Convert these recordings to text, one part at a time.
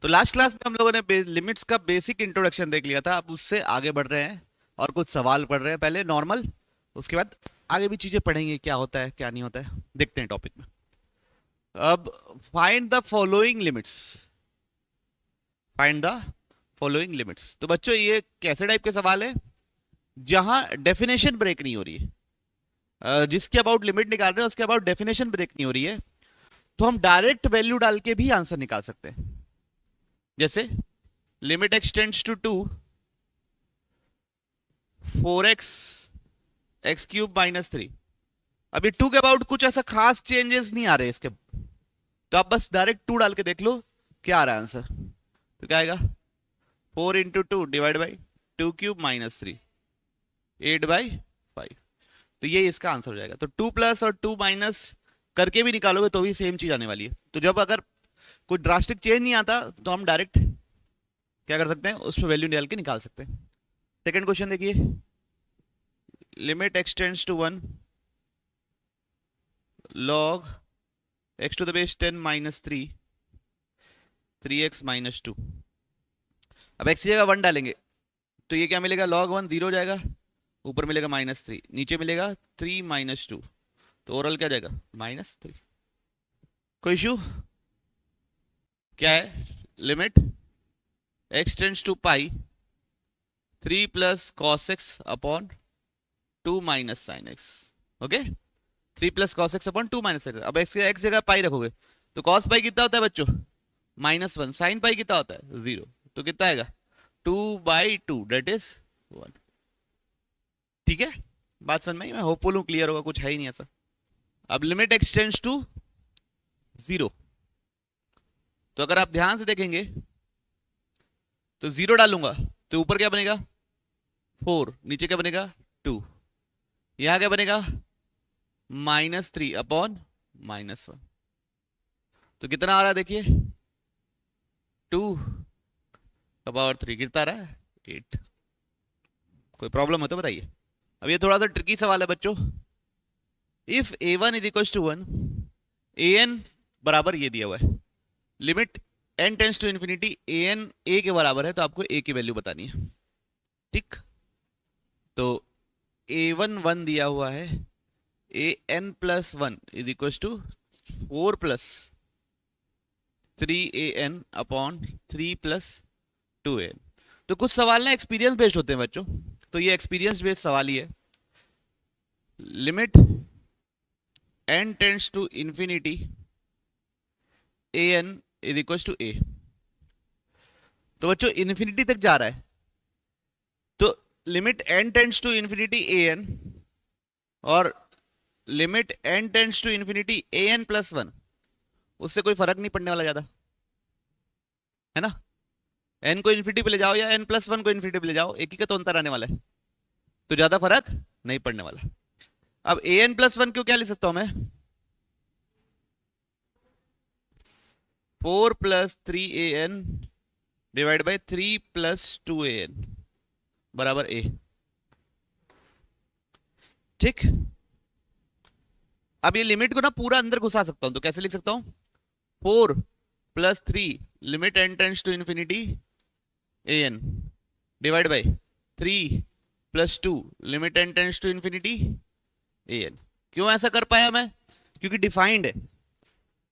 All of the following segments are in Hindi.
तो लास्ट क्लास में हम लोगों ने लिमिट्स का बेसिक इंट्रोडक्शन देख लिया था। अब उससे आगे बढ़ रहे हैं और कुछ सवाल पढ़ रहे हैं। पहले नॉर्मल, उसके बाद आगे भी चीजें पढ़ेंगे, क्या होता है क्या नहीं होता है, देखते हैं टॉपिक में। अब find the following limits. Find the following limits. तो बच्चों ये कैसे टाइप के सवाल है जहां डेफिनेशन ब्रेक नहीं हो रही है। जिसके अबाउट लिमिट निकाल रहे हैं उसके अबाउट डेफिनेशन ब्रेक नहीं हो रही है, तो हम डायरेक्ट वैल्यू डाल के भी आंसर निकाल सकते हैं। जैसे limit x tends to 2 4x x cube -3। अभी 2 के अबाउट कुछ ऐसा खास चेंजेस नहीं आ रहे इसके, तो आप बस डायरेक्ट 2 डाल के देख लो क्या आ रहा है आंसर। तो क्या आएगा, 4 इंटू 2 डिवाइड बाई 2 क्यूब -3 8/5। तो ये इसका आंसर हो जाएगा। तो 2 प्लस और 2 माइनस करके भी निकालोगे तो भी सेम चीज आने वाली है। तो जब अगर कोई ड्रास्टिक चेंज नहीं आता तो हम डायरेक्ट क्या कर सकते हैं, उस पर वैल्यू डाल के निकाल सकते हैं। सेकंड क्वेश्चन देखिए, limit x tends to 1 log x to the base 10 minus 3 3x minus 2। अब x की जगह 1 डालेंगे तो ये क्या मिलेगा, log 1 0 हो जाएगा, ऊपर मिलेगा -3, नीचे मिलेगा 3 - 2, तो ओवरऑल क्या जाएगा -3। कोई इशू क्या है, limit x tends to pi 3 plus cos x upon 2 minus sine x. Okay, 3 plus cos x upon 2 minus sine x. अब x जगह पाई रखोगे तो cos पाई कितना होता है बच्चों, -1। साइन पाई कितना होता है 0, तो कितना आएगा 2/2 डेट इज 1। ठीक है, बात समझ में, मैं होपफुल हूं क्लियर होगा, कुछ है ही नहीं ऐसा। अब लिमिट एक्स टेंड्स टू 0, तो अगर आप ध्यान से देखेंगे तो 0 डालूंगा तो ऊपर क्या बनेगा 4, नीचे क्या बनेगा 2, यहां क्या बनेगा -3 अपॉन -1। तो कितना आ रहा है देखिए 2 का पावर 3 गिरता रहा है 8। कोई प्रॉब्लम हो तो बताइए। अब ये थोड़ा सा ट्रिकी सवाल है बच्चों। If a1 is equal to 1, an बराबर ये दिया हुआ है, limit n tends to infinity an a के बराबर है, तो आपको a की वैल्यू बतानी है। ठीक, तो a1 1 दिया हुआ है, an plus 1 is equal to 4 plus 3an upon 3 plus 2an। तो कुछ सवाल ना एक्सपीरियंस बेस्ड होते हैं बच्चों, तो ये एक्सपीरियंस बेस्ड सवाल ही है। Limit n tends to infinity an is equal to a। तो बच्चों इंफिनिटी तक जा रहा है, तो limit n tends to infinity an और limit n tends to infinity an plus 1, उससे कोई फर्क नहीं पड़ने वाला ज्यादा, है ना। n को इन्फिनिटी पे ले जाओ या n प्लस 1 को इन्फिनिटी पे ले जाओ, एक ही का तो अंतर आने वाला है, तो ज्यादा फर्क नहीं पड़ने वाला। अब an प्लस 1 को क्या लिख सकता हूं मैं, 4 plus 3an divide by 3 plus 2an बराबर a। ठीक, अब ये लिमिट को ना पूरा अंदर घुसा सकता हूं, तो कैसे लिख सकता हूं, 4 plus 3 limit n tends to infinity an divide by 3 plus 2 limit n tends to infinity an। क्यों ऐसा कर पाया मैं, क्योंकि डिफाइंड है,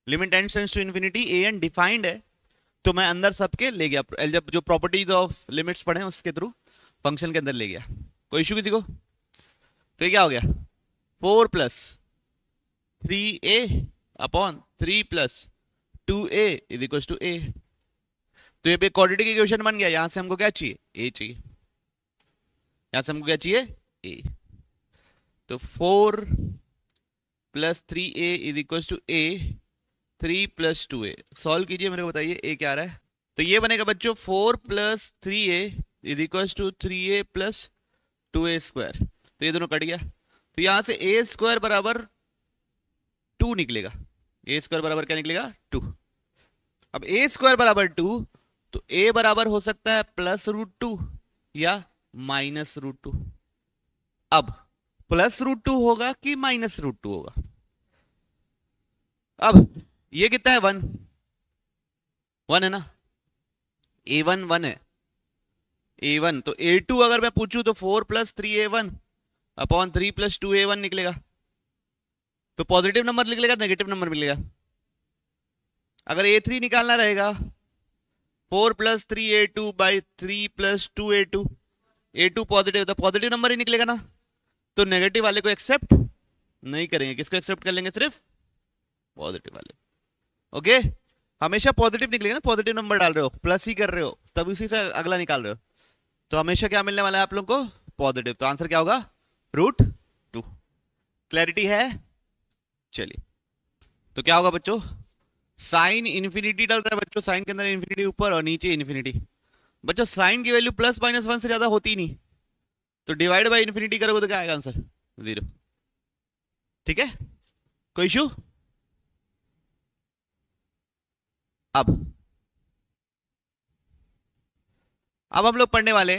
limit n tends to infinity an defined है, तो मैं अंदर सबके ले गया, जब जो प्रॉपर्टीज ऑफ लिमिट्स पढ़े उसके थ्रू फंक्शन के अंदर ले गया। कोई इशू किसी को, तो ये क्या हो गया 4 plus 3a upon 3 plus 2a is equal to a। तो ये क्वाड्रेटिक इक्वेशन बन गया। यहां से हमको क्या चाहिए, a चाहिए, यहां से हमको क्या चाहिए a। तो 4 plus 3a is equal to a, 3 plus 2a। Solve कीजिए, मेरे को बताइए a क्या आ रहा है। तो ये बनेगा बच्चों 4 plus 3a is equal to 3a plus 2a square. तो ये दोनों कट गया, तो यहां से a स्क्वायर बराबर 2 निकलेगा। a स्क्वायर बराबर क्या निकलेगा 2। अब a स्क्वायर बराबर 2, तो a बराबर हो सकता है +√2 या -√2। अब +√2 होगा कि -√2 होगा। अब ये कितना है 1 1 है ना, A1 1 है, A1 तो A2 अगर मैं पूछूं तो 4 + 3A1 अपॉन 3 + 2A1 निकलेगा। तो पॉजिटिव नंबर निकलेगा नेगेटिव नंबर मिलेगा। अगर A3 निकालना रहेगा 4 + 3A2/3 + 2A2, A2 पॉजिटिव तो पॉजिटिव नंबर ही निकलेगा ना। तो नेगेटिव वाले को एक्सेप्ट नहीं करेंगे, किसको एक्सेप्ट कर लेंगे, सिर्फ पॉजिटिव वाले। ओके, हमेशा पॉजिटिव निकलेगा ना, पॉजिटिव नंबर डाल रहे हो, प्लस ही कर रहे हो, तब उसी से अगला निकाल रहे हो, तो हमेशा क्या मिलने वाला है आप लोगों को, पॉजिटिव। तो आंसर क्या होगा, √2। क्लैरिटी है? चलिए, तो क्या होगा बच्चों, साइन इन्फिनिटी डल रहा है बच्चों, साइन के अंदर इन्फिनिटी ऊपर और नीचे इन्फिनिटी। बच्चों साइन की वैल्यू +-1 से ज्यादा होती नहीं, तो डिवाइड बाय इन्फिनिटी करोगे तो क्या आएगा आंसर, 0। ठीक है, कोई इशू? अब हम लोग पढ़ने वाले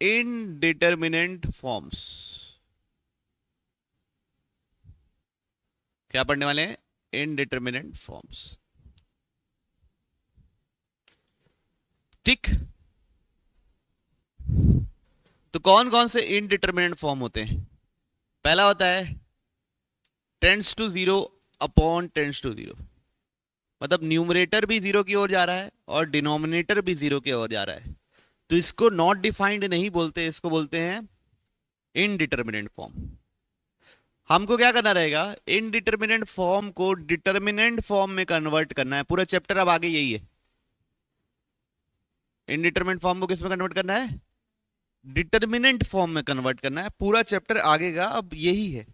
इनडिटरमिनेंट फॉर्म्स। क्या पढ़ने वाले हैं, इनडिटरमिनेंट फॉर्म्स। ठीक, तो कौन कौन से इनडिटरमिनेंट फॉर्म होते हैं? पहला होता है tends to 0 upon tends to 0, मतलब न्यूमरेटर भी 0 की ओर जा रहा है और डिनोमिनेटर भी 0 की ओर जा रहा है, तो इसको नॉट डिफाइंड नहीं बोलते, इसको बोलते हैं इनडिटरमिनेंट फॉर्म। हमको क्या करना रहेगा, इनडिटरमिनेंट फॉर्म को डिटरमिनेंट फॉर्म में कन्वर्ट करना है। पूरा चैप्टर अब आगे यही है, इनडिटरमिनेंट फॉर्म को किस में कन्वर्ट करना है, डिटरमिनेंट फॉर्म में कन्वर्ट करना है। पूरा चैप्टर आगे का अब यही है,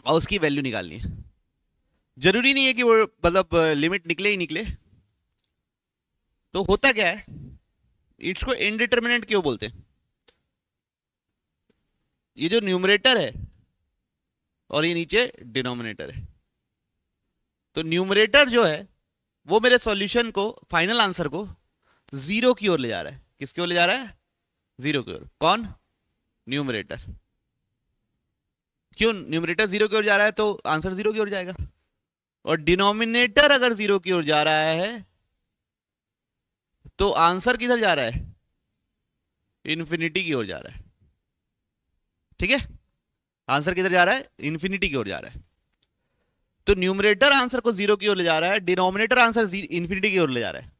और उसकी वैल्यू निकालनी है। जरूरी नहीं है कि वो मतलब लिमिट निकले ही निकले। तो होता क्या है, इसको इनडिटरमिनेंट क्यों बोलते हैं, ये जो न्यूमरेटर है और ये नीचे डिनोमिनेटर है, तो न्यूमरेटर जो है वो मेरे सॉल्यूशन को, फाइनल आंसर को 0 की ओर ले जा रहा है। किसकी ओर ले जा रहा है, 0 की ओर। कौन, न्यूमरेटर। क्यों न्यूमरेटर 0 की ओर जा रहा है, तो आंसर 0 की ओर जाएगा। और डिनोमिनेटर अगर 0 की ओर जा रहा है तो आंसर किधर जा रहा है, इन्फिनिटी की ओर जा रहा है। ठीक है, आंसर किधर जा रहा है, इन्फिनिटी की ओर जा रहा है। तो न्यूमरेटर आंसर को 0 की ओर ले जा रहा है, डिनोमिनेटर आंसर इन्फिनिटी की ओर ले जा रहा है।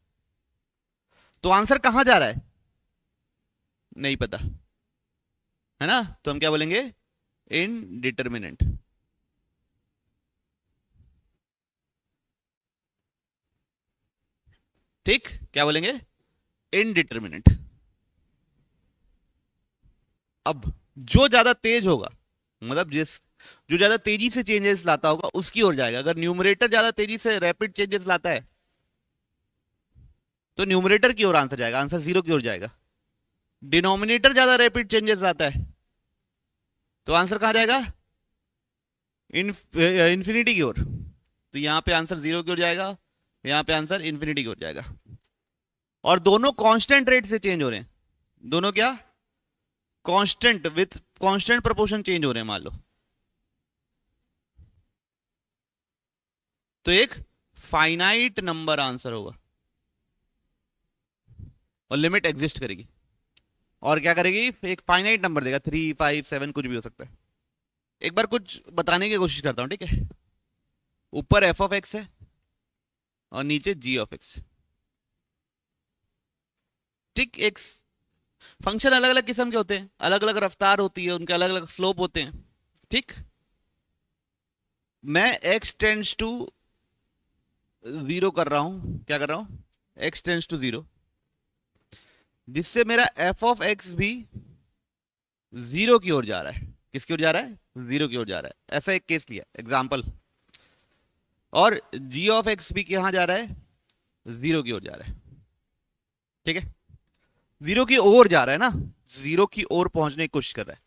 तो आंसर कहां जा रहा है, नहीं पता है ना, तो हम क्या बोलेंगे, इनडिटरमिनेंट। ठीक, क्या बोलेंगे, इनडिटरमिनेंट। अब जो ज्यादा तेज होगा, मतलब जो ज्यादा तेजी से चेंजेस लाता होगा उसकी ओर जाएगा। अगर न्यूमरेटर ज्यादा तेजी से रैपिड चेंजेस लाता है तो न्यूमरेटर की ओर आंसर जाएगा, आंसर 0 की ओर जाएगा। डिनोमिनेटर ज्यादा रैपिड चेंजेस लाता है तो आंसर कहां जाएगा, इन्फिनिटी की ओर। तो यहां पे आंसर 0 की ओर जाएगा, यहां पे आंसर इन्फिनिटी की ओर जाएगा। और दोनों कांस्टेंट रेट से चेंज हो रहे हैं, दोनों क्या, constant, with constant proportion change हो रहे हैं मान लो, तो एक फाइनाइट नंबर आंसर होगा और लिमिट एग्जिस्ट करेगी। और क्या करेगी, एक फाइनाइट नंबर देगा, 3, 5, 7 कुछ भी हो सकता है। एक बार कुछ बताने की कोशिश करता हूं, ठीक है। ऊपर f(x) है और नीचे g(x). ठीक, एक फंक्शन अलग अलग किस्म के होते हैं, अलग अलग रफ्तार होती है, उनके अलग अलग स्लोप होते हैं। ठीक, मैं x टेंड्स टू 0 कर रहा हूं, क्या कर रहा हूं, x टेंड्स टू 0, जिससे मेरा f(x) भी 0 की ओर जा रहा है। किसकी ओर जा रहा है, 0 की ओर जा रहा है। ऐसा एक केस लिया एग्जांपल। और g(x) भी कहां जा रहा है, 0 की ओर जा रहा है। ठीक है, 0 की ओर जा रहा है ना, 0 की ओर पहुंचने की कोशिश कर रहा है।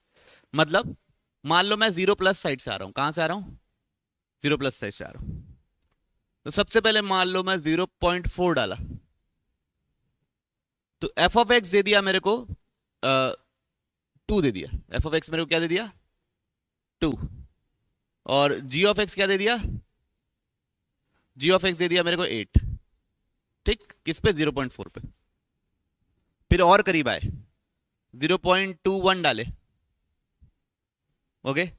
मतलब मान लो मैं 0+ साइड से आ रहा हूं, कहां से आ रहा हूं, 0+ साइड से आ रहा हूं। तो सबसे पहले मान लो मैं 0.4 डाला, तो f(x) दे दिया मेरे को 2 दे दिया, f(x) मेरे को क्या दे दिया, 2। और g(x) क्या दे दिया, g(x) दे दिया मेरे को 8। ठीक, किस पे? 0.4 पे। फिर और करीब आए, 0.21 डाले, ओके।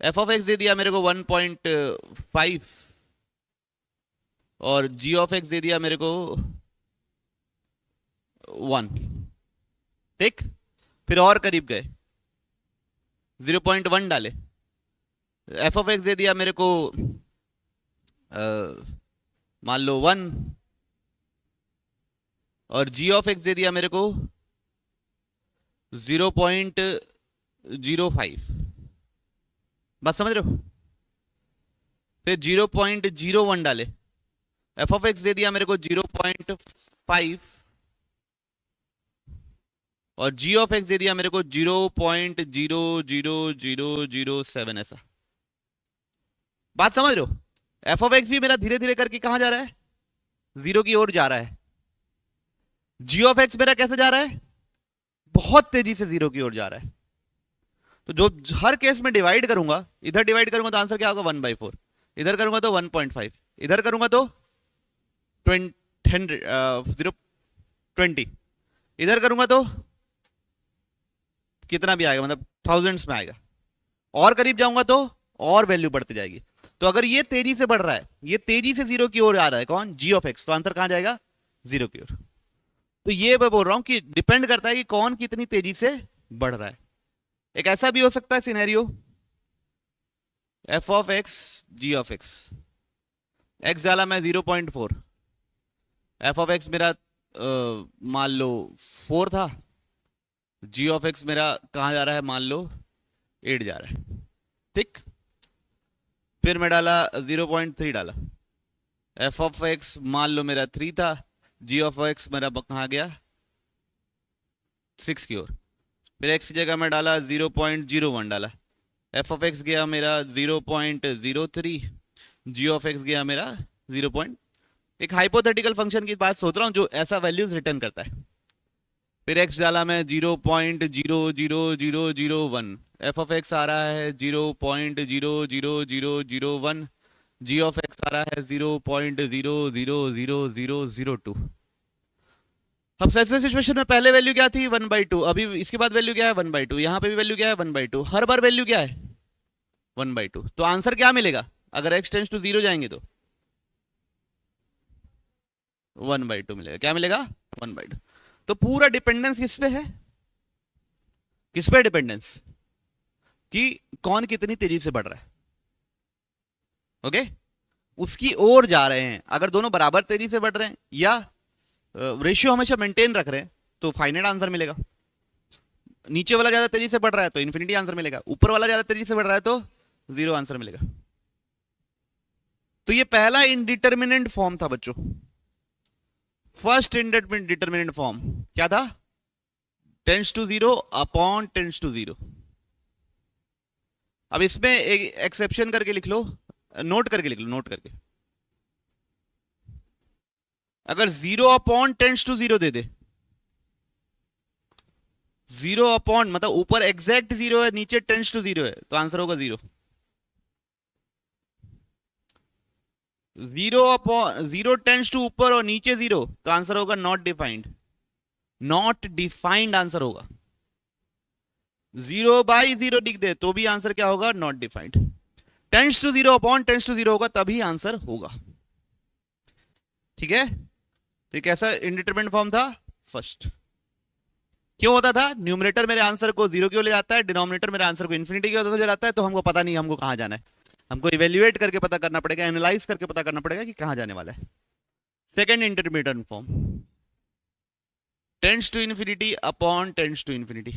एफ ऑफ एक्स दे दिया मेरे को 1.5 और जी ऑफ एक्स दे दिया मेरे को 1, ठीक। फिर और करीब गए, 0.1 डाले, एफ ऑफ एक्स दे दिया मेरे को मान लो 1 और जी ऑफ एक्स दे दिया मेरे को 0.05। बात समझ रहे हो? फिर 0.01 डाले, एफ ऑफ एक्स दे दिया मेरे को 0.5 और जी ऑफ एक्स दे दिया मेरे को 0.00007, ऐसा। बात समझ रहे हो? एफ ऑफ एक्स भी मेरा धीरे धीरे करके कहां जा रहा है? 0 की ओर जा रहा है। जी ऑफ एक्स मेरा कैसे जा रहा है? बहुत तेजी से 0 की ओर जा रहा है। तो जो हर केस में डिवाइड करूंगा, इधर डिवाइड करूंगा तो आंसर क्या होगा? 1/4। इधर करूंगा तो 1.5, इधर करूंगा तो 0.20, इधर करूंगा तो कितना भी आएगा, मतलब थाउजेंड्स में आएगा। और करीब जाऊंगा तो और वैल्यू बढ़ती जाएगी। तो अगर ये तेजी से बढ़ रहा है, ये तेजी से 0 की ओर आ रहा है, कौन? जी ऑफ एक्स, तो आंसर कहां जाएगा? 0 की ओर। तो ये मैं बोल रहा हूं कि डिपेंड करता है कि कौन कितनी तेजी से बढ़ रहा है। एक ऐसा भी हो सकता है scenario, f of x g of x, x डाला मैं 0.4, एफ ऑफ एक्स मेरा मान लो 4 था, जी ऑफ एक्स मेरा कहां जा रहा है? मान लो 8 जा रहा है, ठीक। फिर मैं डाला 0.3 डाला, एफ ऑफ एक्स मान लो मेरा 3 था, जी ऑफ एक्स मेरा कहां गया? 6 की ओर। फिर एक्स की जगह मैं डाला 0.01 डाला, एफ ऑफ एक्स गया मेरा 0.03, जी ऑफ एक्स गया मेरा 0. एक हाइपोथेटिकल फंक्शन की बात सोच रहा हूं जो ऐसा वैल्यूज रिटर्न करता है। फिर एक्स डाला मैं 0.00001, एफ ऑफ एक्स आ रहा है 0.00001, जी ऑफ एक्स आ रहा है 0.00002। अब ऐसे सिचुएशन में पहले वैल्यू क्या थी? 1/2। अभी इसके बाद वैल्यू क्या है? 1/2। यहां पे भी वैल्यू क्या है? 1/2। हर बार वैल्यू क्या है? 1/2। तो आंसर क्या मिलेगा अगर x टेंड्स टू 0 जाएंगे तो? 1/2 मिलेगा। क्या मिलेगा? 1/2। तो पूरा डिपेंडेंस किस पे है? किस पे डिपेंडेंस? कि कौन कितनी तेजी से बढ़ रहा है, ओके। उसकी ओर जा रहे हैं। अगर दोनों बराबर तेजी से बढ़ रहे हैं या रेशियो हमेशा मेंटेन रख रहे हैं तो फाइनाइट आंसर मिलेगा। नीचे वाला ज्यादा तेजी से बढ़ रहा है तो इन्फिनिटी आंसर मिलेगा, ऊपर वाला ज्यादा तेजी से बढ़ रहा है तो 0 आंसर मिलेगा। तो ये पहला इनडिटर्मिनेंट फॉर्म था बच्चों। फर्स्ट इंडिटरमिनेट फॉर्म क्या था? Tends to 0 upon tends to 0। अब इसमें एक एक्सेप्शन करके लिख लो, नोट करके लिख लो, नोट करके। अगर 0 अपॉन टेंड्स टू 0 दे दे, 0 अपॉन मतलब ऊपर एग्जैक्ट 0 है, नीचे टेंड्स टू 0 है, तो आंसर होगा 0। 0 अपॉन 0 टेंड्स टू ऊपर और नीचे 0 तो आंसर होगा not defined. Not defined answer होगा। 0/0 लिख दे तो भी आंसर क्या होगा? Not defined. Tends to 0 upon tends to 0 होगा तभी आंसर होगा, ठीक है। तो कैसा इंडिटरमिनेट फॉर्म था? फर्स्ट। क्यों होता था? न्यूमरेटर मेरे आंसर को 0 क्यों ले जाता है, डिनोमिनेटर मेरे आंसर को इन्फिनिटी की ओर ले जाता है, तो हमको पता नहीं हमको कहां जाना है। हमको इवेल्युएट करके पता करना पड़ेगा, एनालाइज करके पता करना पड़ेगा कि कहां जाने वाला है। Second intermediate form, tends to infinity upon tends to infinity.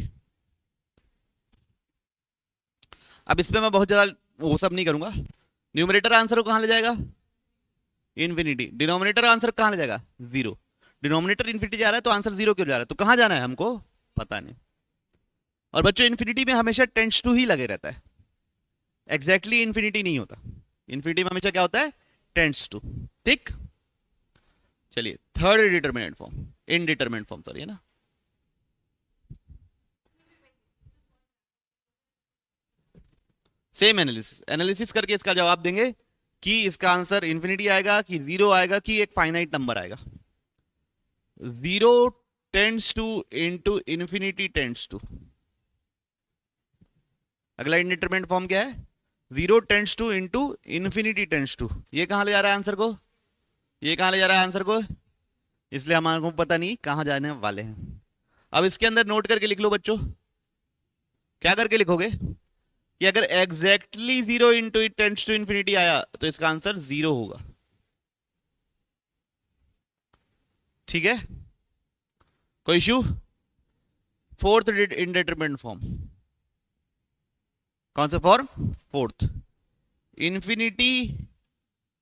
अब इसमें मैं बहुत ज्यादा वो सब नहीं करूंगा। न्यूमरेटर आंसर को कहां ले जाएगा? इन्फिनिटी। डिनोमिनेटर आंसर कहां ले जाएगा? 0। डिनोमिनेटर इन्फिनिटी जा रहा है तो आंसर 0 क्यों जा रहा है? तो कहां जाना है हमको पता नहीं। और बच्चों इन्फिनिटी में हमेशा टेंड्स टू ही लगे रहता है, एग्जैक्टली इन्फिनिटी नहीं होता। इन्फिनिटी में हमेशा क्या होता है? टेंड्स टू, ठीक। चलिए third determinant form, indeterminant form sorry, है ना। सेम एनालिसिस करके इसका जवाब देंगे कि इसका आंसर इन्फिनिटी आएगा कि जीरो आएगा कि एक फाइनाइट नंबर आएगा. Zero tends to into infinity tends to. अगला इंडिटरमिनेट फॉर्म क्या है? Zero tends to into infinity tends to. ये कहां ले जा रहा है आंसर को? ये कहां ले जा रहा है आंसर को? इसलिए हमारे को पता नहीं कहां जाने वाले हैं. अब इसके अंदर नोट करके लिख लो बच्चों. क्या करके लिखोगे कि अगर exactly zero into it tends to infinity आया तो इसका आंसर जीरो होगा. ठीक है, कोई इश्यू? Fourth indeterminate form. कौन सा form? Fourth. Infinity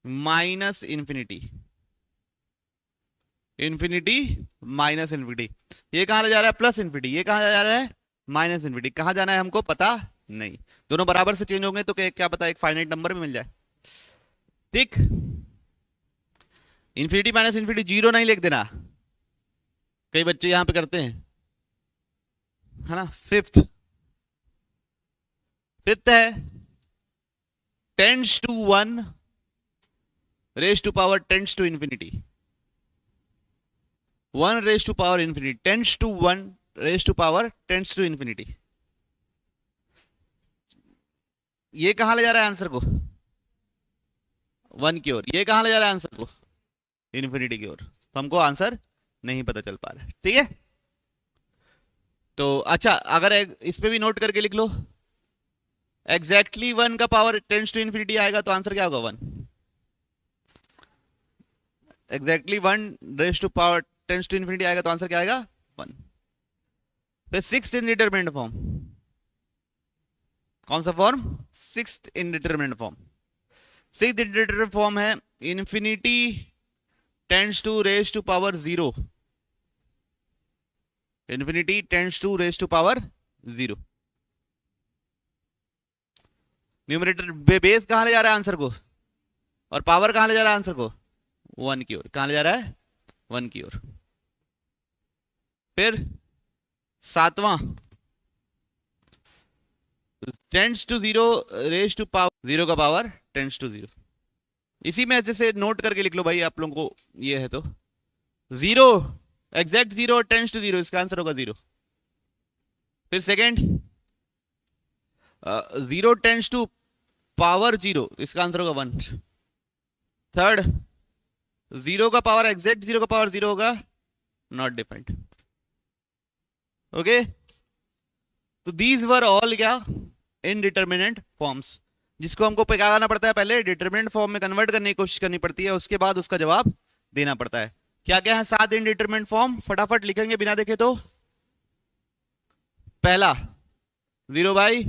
minus infinity. Infinity minus infinity. ये कहां ले जा रहा है? Plus infinity. ये कहां जा रहा है? Minus infinity. कहां जाना है हमको पता नहीं. दोनों बराबर से चेंज होंगे तो क्या पता एक फाइनाइट नंबर भी मिल जाए. ठीक. इन्फिनिटी माइनस इन्फिनिटी जीरो नहीं लिख देना. कई बच्चे यहां पे करते हैं, है ना. फिफ्थ है tends to one raise to power tends to infinity. One raise to power infinity tends to one raise to power tends to infinity. ये कहां ले जा रहा है आंसर को? वन की ओर. ये कहां ले जा रहा है आंसर को? इन्फिनिटी की ओर. तो हमको आंसर नहीं पता चल पा रहा है. ठीक है, तो अच्छा अगर इस पे भी नोट करके लिख लो. एग्जैक्टली वन का पावर टेंड्स टू इन्फिनिटी आएगा तो आंसर क्या होगा? One. Exactly one raise to power tends to infinity आएगा तो आंसर क्या आएगा? वन. फिर सिक्स्थ इंडिटरमिनेट फॉर्म. कौन सा form? Sixth indeterminate form. Sixth indeterminate form है infinity tends to raise to power zero. Infinity tends to raise to power zero. Numerator base कहां ले जा रहा है आंसर को? और पावर कहां ले जा रहा है आंसर को? वन की ओर. कहां ले जा रहा है? वन की ओर. फिर सातवां tends to zero raise to power zero का पावर टेंड्स टू जीरो. इसी में जैसे नोट करके लिख लो भाई आप लोगों को ये है तो. Zero exact zero tends to zero, इसका आंसर होगा जीरो. फिर second zero tends to power zero, इसका आंसर होगा वन. थर्ड जीरो का पावर एग्जैक्ट जीरो का पावर जीरो होगा, नॉट डिफाइंड. ओके, तो दीज वर ऑल क्या? इनडिटरमिनेंट फॉर्म्स, जिसको हमको क्या करना पड़ता है? पहले डिटरमिनेंट फॉर्म में कन्वर्ट करने की कोशिश करनी पड़ती है, उसके बाद उसका जवाब देना पड़ता है. क्या क्या है 7 इनडिटरमिनेंट फॉर्म? फटाफट लिखेंगे बिना देखे तो. पहला 0 बाई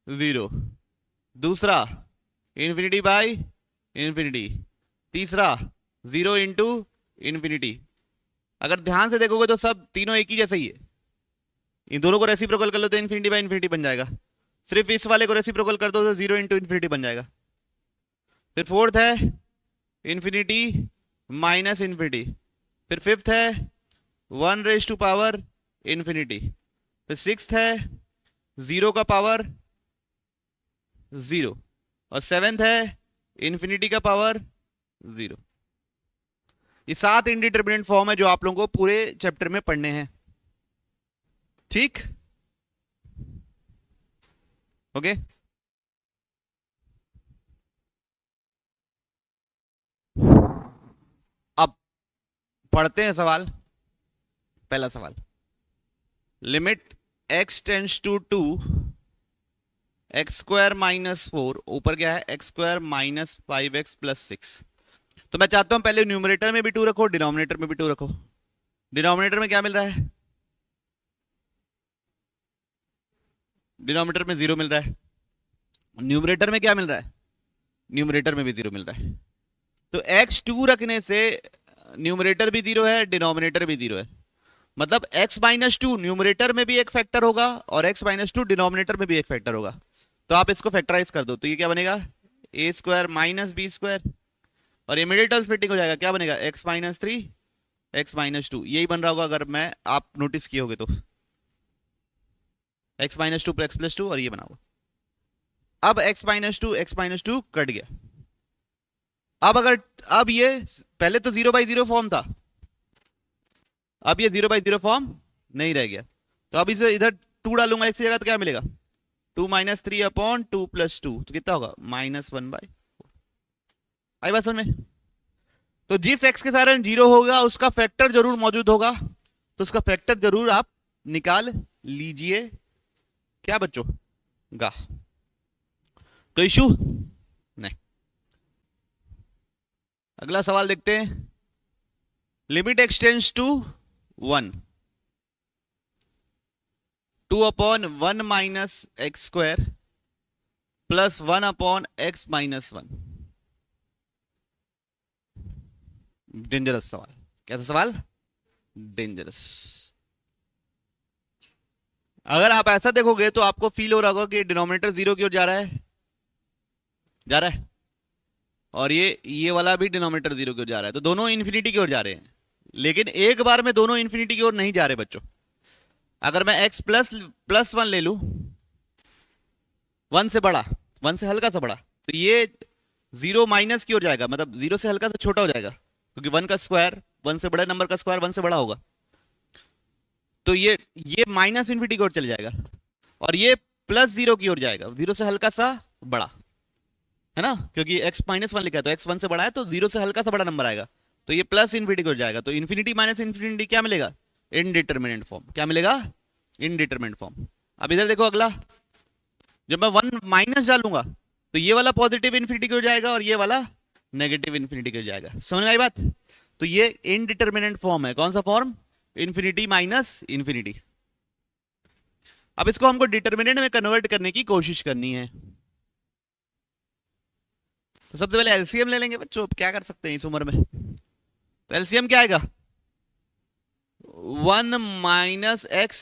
0, दूसरा इन्फिनिटी बाई इन्फिनिटी, तीसरा 0 इंटू इन्फिनिटी. अगर ध्यान से देखोगे तो सब तीनों एक ही जैसे ही है. इन दोनों को रेसिप्रोकल कर लो तो इन्फिनिटी बाई इन्फिनिटी बन जाएगा. सिर्फ इस वाले को रेसिप्रोकल कर दो तो 0 इंटू इन्फिनिटी बन जाएगा. फिर फोर्थ है इन्फिनिटी माइनस इन्फिनिटी. फिर फिफ्थ है 1 रेज टू पावर इन्फिनिटी. फिर सिक्स्थ है 0 का पावर 0. और सेवेंथ है इन्फिनिटी का पावर 0. ये 7 इनडिटरमिनेंट फॉर्म है जो आप लोगों को पूरे चैप्टर में पढ़ने हैं. ठीक, ओके. अब पढ़ते हैं सवाल. पहला सवाल, limit x tends to 2 x square minus 4, ऊपर क्या है? X square minus 5x plus 6. तो मैं चाहता हूं पहले न्यूमरेटर में भी 2 रखो, डिनोमिनेटर में भी 2 रखो. डिनोमिनेटर में क्या मिल रहा है? डिनोमिनेटर में 0 मिल रहा है. न्यूमरेटर में क्या मिल रहा है? न्यूमरेटर में भी 0 मिल रहा है. तो x2 रखने से न्यूमरेटर भी 0 है, डिनोमिनेटर भी 0 है. मतलब x माइनस 2 न्यूमरेटर में भी एक फैक्टर होगा और x माइनस 2 डिनोमिनेटर में भी एक फैक्टर होगा. तो आप इसको फैक्टराइज कर दो तो ये क्या बनेगा? a square minus B square. और ये मिडिल टर्म स्प्लिटिंग हो जाएगा. क्या बनेगा? x minus 3 x minus 2. यही बन रहा होगा अगर मैं आप नोटिस किए होगे तो. x माइनस 2 x प्लस 2 और ये बना हुआ. अब x माइनस 2 कट गया. अब ये पहले तो 0/0 फॉर्म था, अब ये 0/0 फॉर्म नहीं रह गया, तो अब इसे इधर 2 डालूंगा एक जगह, तो क्या मिलेगा 2 - 3 अपॉन 2 + 2, तो कितना होगा -1/4। आई बात समझ में? तो जिस x के साथ 0 होगा उसका फैक्टर जरूर मौजूद होगा, तो उसका फैक्टर जरूर आप निकाल लीजिए। क्या बच्चों गा, तो इशू नहीं। अगला सवाल देखते हैं। Limit x tends to 1, 2/1 - x² + 1/x - 1। Dangerous सवाल। कैसा सवाल? डेंजरस। अगर आप ऐसा देखोगे तो आपको फील हो रहा होगा कि डिनोमिनेटर 0 की ओर जा रहा है, जा रहा है, और ये वाला भी डिनोमिनेटर 0 की ओर जा रहा है, तो दोनों इन्फिनिटी की ओर जा रहे हैं। लेकिन एक बार में दोनों इन्फिनिटी की ओर नहीं जा रहे बच्चों। अगर मैं x + 1 ले लूं, 1 से बड़ा, 1 से हल्का सा बड़ा, तो ये 0 माइनस की ओर जाएगा, मतलब 0 से हल्का सा छोटा हो जाएगा, क्योंकि 1 का स्क्वायर, 1 से बड़े नंबर का स्क्वायर 1 से बड़ा होगा, तो ये माइनस इन्फिनिटी की ओर चले जाएगा, और ये +0 की ओर जाएगा, 0 से हल्का सा बड़ा, है ना, क्योंकि x -1 लिखा है, तो x 1 से बड़ा है, तो 0 से हल्का सा बड़ा नंबर आएगा, तो ये प्लस इन्फिनिटी की ओर जाएगा, तो इन्फिनिटी माइनस इन्फिनिटी क्या मिलेगा? Indeterminate form. क्या मिलेगा? Indeterminate form. अब इधर देखो अगला, जब मैं 1 माइनस डालूंगा तो ये वाला पॉजिटिव इन्फिनिटी की ओर जाएगा और ये वाला नेगेटिव इन्फिनिटी की ओर जाएगा। समझ में आई बात? तो ये इनडिटरमिनेट फॉर्म है। कौन सा फॉर्म? Infinity minus infinity. अब इसको हमको डिटरमिनेंट में कन्वर्ट करने की कोशिश करनी है, तो सबसे पहले एलसीएम ले लेंगे बच्चों। क्या कर सकते हैं इस उम्र में? तो एलसीएम क्या आएगा? 1 - x,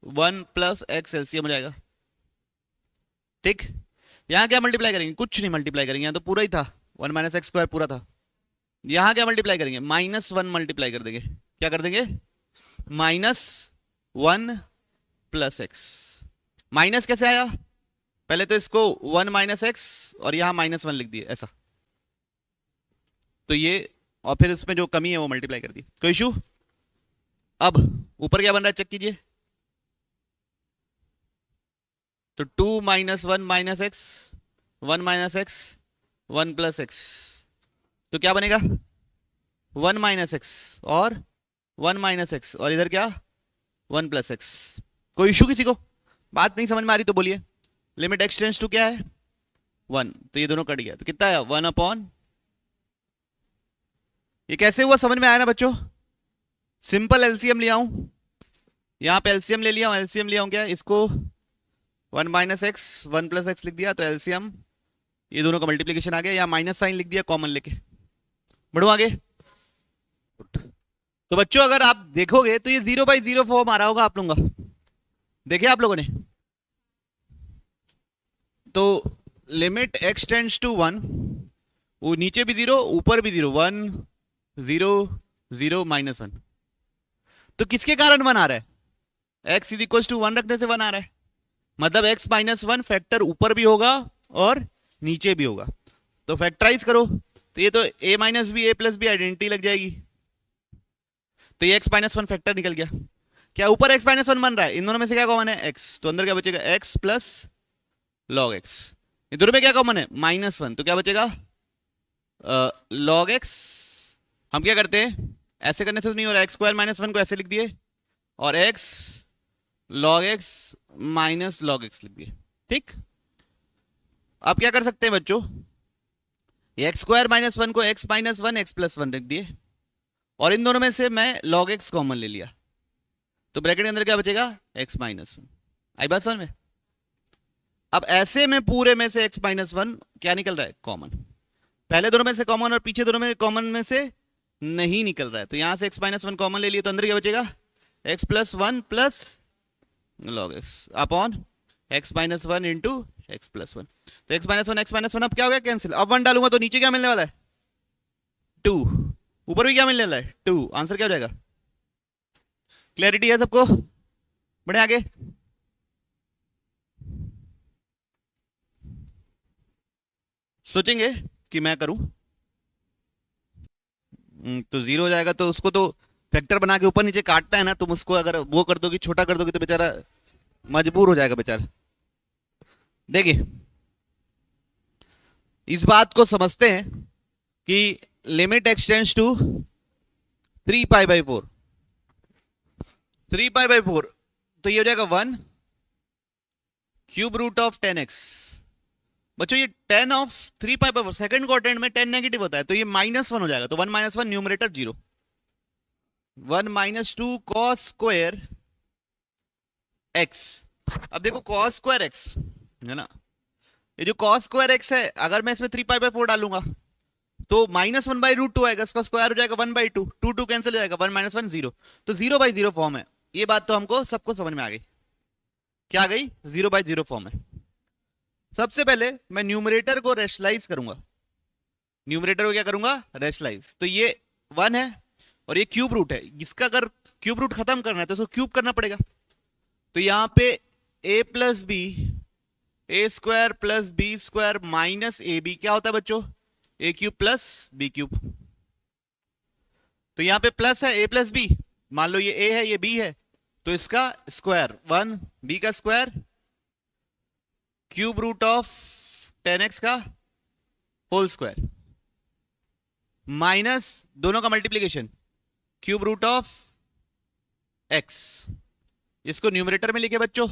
1 + x एलसीएम हो जाएगा। ठीक, यहां क्या मल्टीप्लाई करेंगे? कुछ नहीं मल्टीप्लाई करेंगे, यहां तो पूरा ही था, 1 - x² पूरा था। यहां क्या मल्टीप्लाई करेंगे? -1 मल्टीप्लाई कर देंगे। क्या कर देंगे? -1 + x। माइनस कैसे आया? पहले तो इसको 1 - x और यहां -1 लिख दिए ऐसा, तो ये, और फिर इसमें जो कमी है वो मल्टीप्लाई कर दी। कोई इशू? अब ऊपर क्या बन रहा है चेक कीजिए। तो 2 - 1 - x, 1 - x, 1 + x, तो क्या बनेगा? 1 - x और 1 - x, और इधर क्या? 1 + x। कोई इशू किसी को? बात नहीं समझ में आ रही तो बोलिए। लिमिट x टेंड्स टू क्या है? 1, तो ये दोनों कट गया, तो कितना है? 1/। ये कैसे हुआ समझ में आया ना बच्चों? सिंपल एलसीएम लिया हूं, यहां पे एलसीएम ले लिया हूं। एलसीएम लिया हूं क्या? इसको 1 - x, 1 + x लिख दिया, तो एलसीएम, ये दोनों का मल्टीप्लीकेशन आ गया, या माइनस साइन लिख दिया कॉमन लेके। बढ़ो आगे। तो बच्चों अगर आप देखोगे तो ये 0/0 फॉर्म आ रहा होगा आप लोगों का, देखे आप लोगों ने? तो लिमिट x टेंड्स टू 1, वो नीचे भी 0 ऊपर भी 0, 1 0 0 -1, तो किसके कारण 1 आ रहा है? x = 1 रखने से 1 आ रहा है, मतलब x -1 फैक्टर ऊपर भी होगा और नीचे भी होगा। तो फैक्टराइज करो, तो ये तो a - b a + b identity लग जाएगी, तो ये x -1 फैक्टर निकल गया। क्या ऊपर x -1 बन रहा है? इन दोनों में से क्या कॉमन है? x, तो अंदर क्या बचेगा? x + log x। इन दोनों में क्या कॉमन है? -1, तो क्या बचेगा? log x। हम क्या करते हैं, ऐसे करने से तो नहीं हो रहा, x² - 1 को ऐसे लिख दिए, और x log x - log x लिख दिए। ठीक, अब क्या कर सकते हैं बच्चों? x² - 1 को x - 1 x + 1 लिख दिए, और इन दोनों में से मैं log x कॉमन ले लिया, तो ब्रैकेट के अंदर क्या बचेगा? x - 1। आई बात समझ में? अब ऐसे में पूरे में से x - 1 क्या निकल रहा है? कॉमन। पहले दोनों में से कॉमन और पीछे दोनों में कॉमन में से नहीं निकल रहा है, तो यहां से x - 1 कॉमन ले लिए, तो अंदर क्या बचेगा? x + 1 + log x upon x - 1 into x + 1। तो x - 1 x - 1 अब क्या हो गया? कैंसिल। अब 1 डालूंगा तो नीचे क्या मिलने वाला है? 2। ऊपर भी क्या मिलने वाला है? 2। आंसर क्या हो जाएगा? क्लैरिटी है सबको? बढ़े आगे। सोचेंगे कि मैं करूं? तो 0 हो जाएगा, तो उसको तो फैक्टर बना के ऊपर नीचे काटता है ना, तुम उसको अगर वो कर दोगी, छोटा कर दोगी, तो बेचारा मजबूर हो जाएगा बेचारा। देखिए इस बात को समझते हैं कि limit x tends to 3 pi by 4, 3 pi by 4, तो ये हो जाएगा 1 क्यूब रूट ऑफ 10x। बच्चों ये 10 of 3 pi by 4, second quadrant में 10 नेगेटिव होता है, तो ये -1 हो जाएगा, तो 1 - 1 न्यूमरेटर 0, 1 - 2 cos स्क्वायर x। अब देखो cos स्क्वायर x है ना, ये जो cos स्क्वायर x है, अगर मैं इसमें 3 पाई बाई 4 डालूंगा तो -1/√2 आएगा, इसका स्क्वायर हो जाएगा 1/2, 2 2 कैंसिल हो जाएगा, 1 - 1 0, तो 0/0 फॉर्म है। ये बात तो हमको सबको समझ में आ गई, क्या आ गई, 0/0 फॉर्म है। सबसे पहले मैं न्यूमरेटर को रेशनलाइज करूंगा, न्यूमरेटर को क्या करूंगा, रेशनलाइज। तो ये 1 है और ये क्यूब रूट है, इसका अगर क्यूब रूट खत्म करना है तो इसको क्यूब करना पड़ेगा। तो यहां पे a plus b, a square plus b square minus a b क्या होता है बच्चों, a cube plus b cube. तो यहां पे प्लस है a प्लस बी, मान लो ये a है ये b है, तो इसका स्क्वायर 1 b का square cube root of 10x का होल स्क्वायर माइनस दोनों का multiplication cube root of x। इसको न्यूमरेटर में लिखे बच्चों,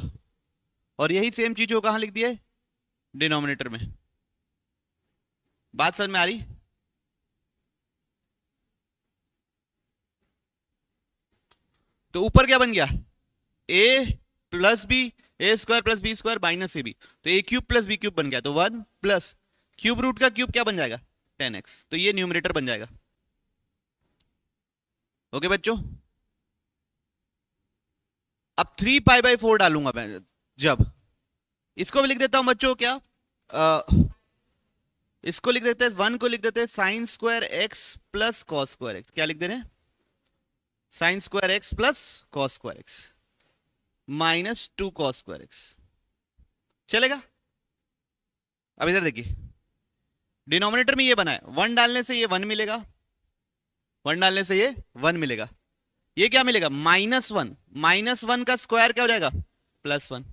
और यही सेम चीज को कहां लिख दिए, डिनोमिनेटर में। बात समझ में आ रही, तो ऊपर क्या बन गया, a plus b, a square plus b square minus a b, तो a cube plus b cube बन गया, तो 1 प्लस क्यूब रूट का क्यूब क्या बन जाएगा, 10x, तो ये न्यूमरेटर बन जाएगा। ओके बच्चों, अब 3 पाई बाई 4 डालूंगा मैं, जब इसको भी लिख देता हूं बच्चों, क्या इसको लिख देते हैं, 1 को लिख देते हैं sign square x plus cos square x, क्या लिख दे रहे हैं, sign square x plus cos square x minus 2 cos square x, चलेगा। अब इधर देखिए, डिनोमिनेटर में ये बना है, 1 डालने से ये 1 मिलेगा, 1 डालने से ये 1 मिलेगा, ये क्या मिलेगा, -1, -1 का स्क्वायर क्या हो जाएगा, +1,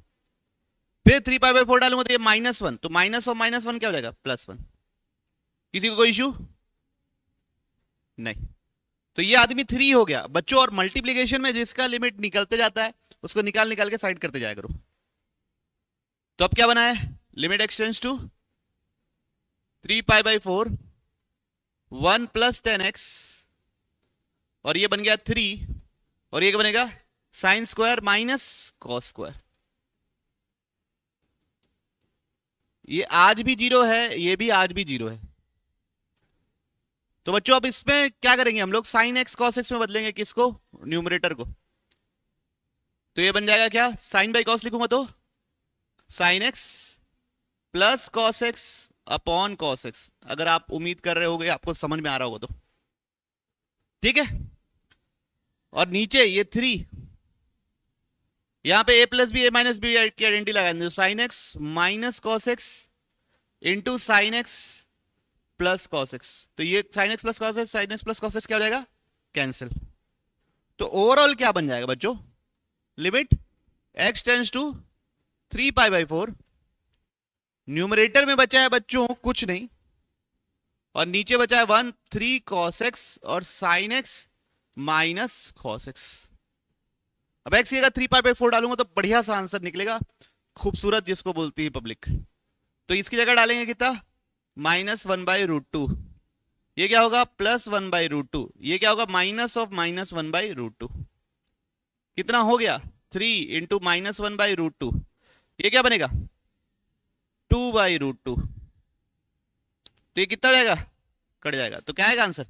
फिर 3 पाई बाई 4 डालूंगा तो ये -1, तो माइनस और -1 क्या हो जाएगा, +1। किसी को कोई इश्यू नहीं, तो ये आदमी 3 हो गया बच्चों। और मल्टीप्लीकेशन में जिसका लिमिट निकलते जाता है उसको निकाल निकाल के साइड करते जाया करो। तो अब क्या बना है, limit x tends to 3 pi by 4, 1 + 10x, और ये बन गया 3, और ये क्या बनेगा, sine square minus cos square. ये आज भी 0 है, ये भी आज भी 0 है। तो बच्चों अब इसमें क्या करेंगे हम लोग, साइन एक्स कॉस एक्स में बदलेंगे, किसको, न्यूमरेटर को। तो ये बन जाएगा क्या, साइन बाई कॉस लिखूंगा तो sign x plus cos x upon cos x, अगर आप उम्मीद कर रहे होगे आपको समझ में आ रहा होगा तो ठीक है। और नीचे ये 3, यहां पे a plus b a minus b की आइडेंटिटी लगा, sine x minus cos x into sine x plus cos x, तो ये sine x plus cos x, sine x plus cos x क्या हो जाएगा, कैंसिल। तो ओवरऑल क्या बन जाएगा बच्चों, limit x tends to 3 pi by 4, numerator में बचा है बच्चों कुछ नहीं, और नीचे बचा है 1 3 cos x और sign x minus cos x। अब x की जगह 3 पाई बाई 4 डालूंगा तो बढ़िया सा आंसर निकलेगा, खूबसूरत जिसको बोलती है पब्लिक। तो इसकी जगह डालेंगे कितना, -1/√2, ये क्या होगा, +1/√2, ये क्या होगा, -1/√2, कितना हो गया, 3 इंटू -1/√2, ये क्या बनेगा, 2/√2, तो ये कितना हो जाएगा, कट जाएगा, तो क्या आएगा आंसर,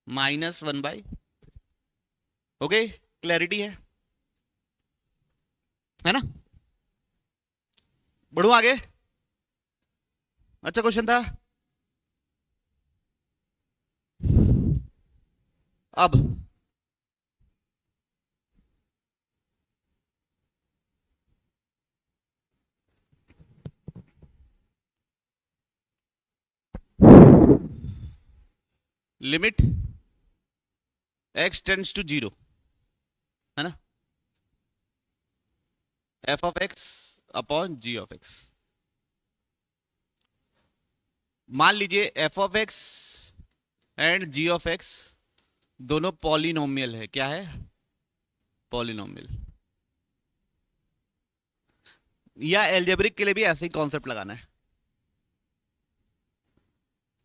-1/3। ओके, क्लैरिटी है ना। बढ़ू आगे, अच्छा क्वेश्चन था। अब लिमिट x टेंड्स टू 0, है ना, f of x upon g of x। मान लीजिए f of x and g of x दोनों पॉलिनोमियल है। क्या है? पॉलिनोमियल। या एल्जेब्रिक के लिए भी ऐसे ही कॉन्सेप्ट लगाना है,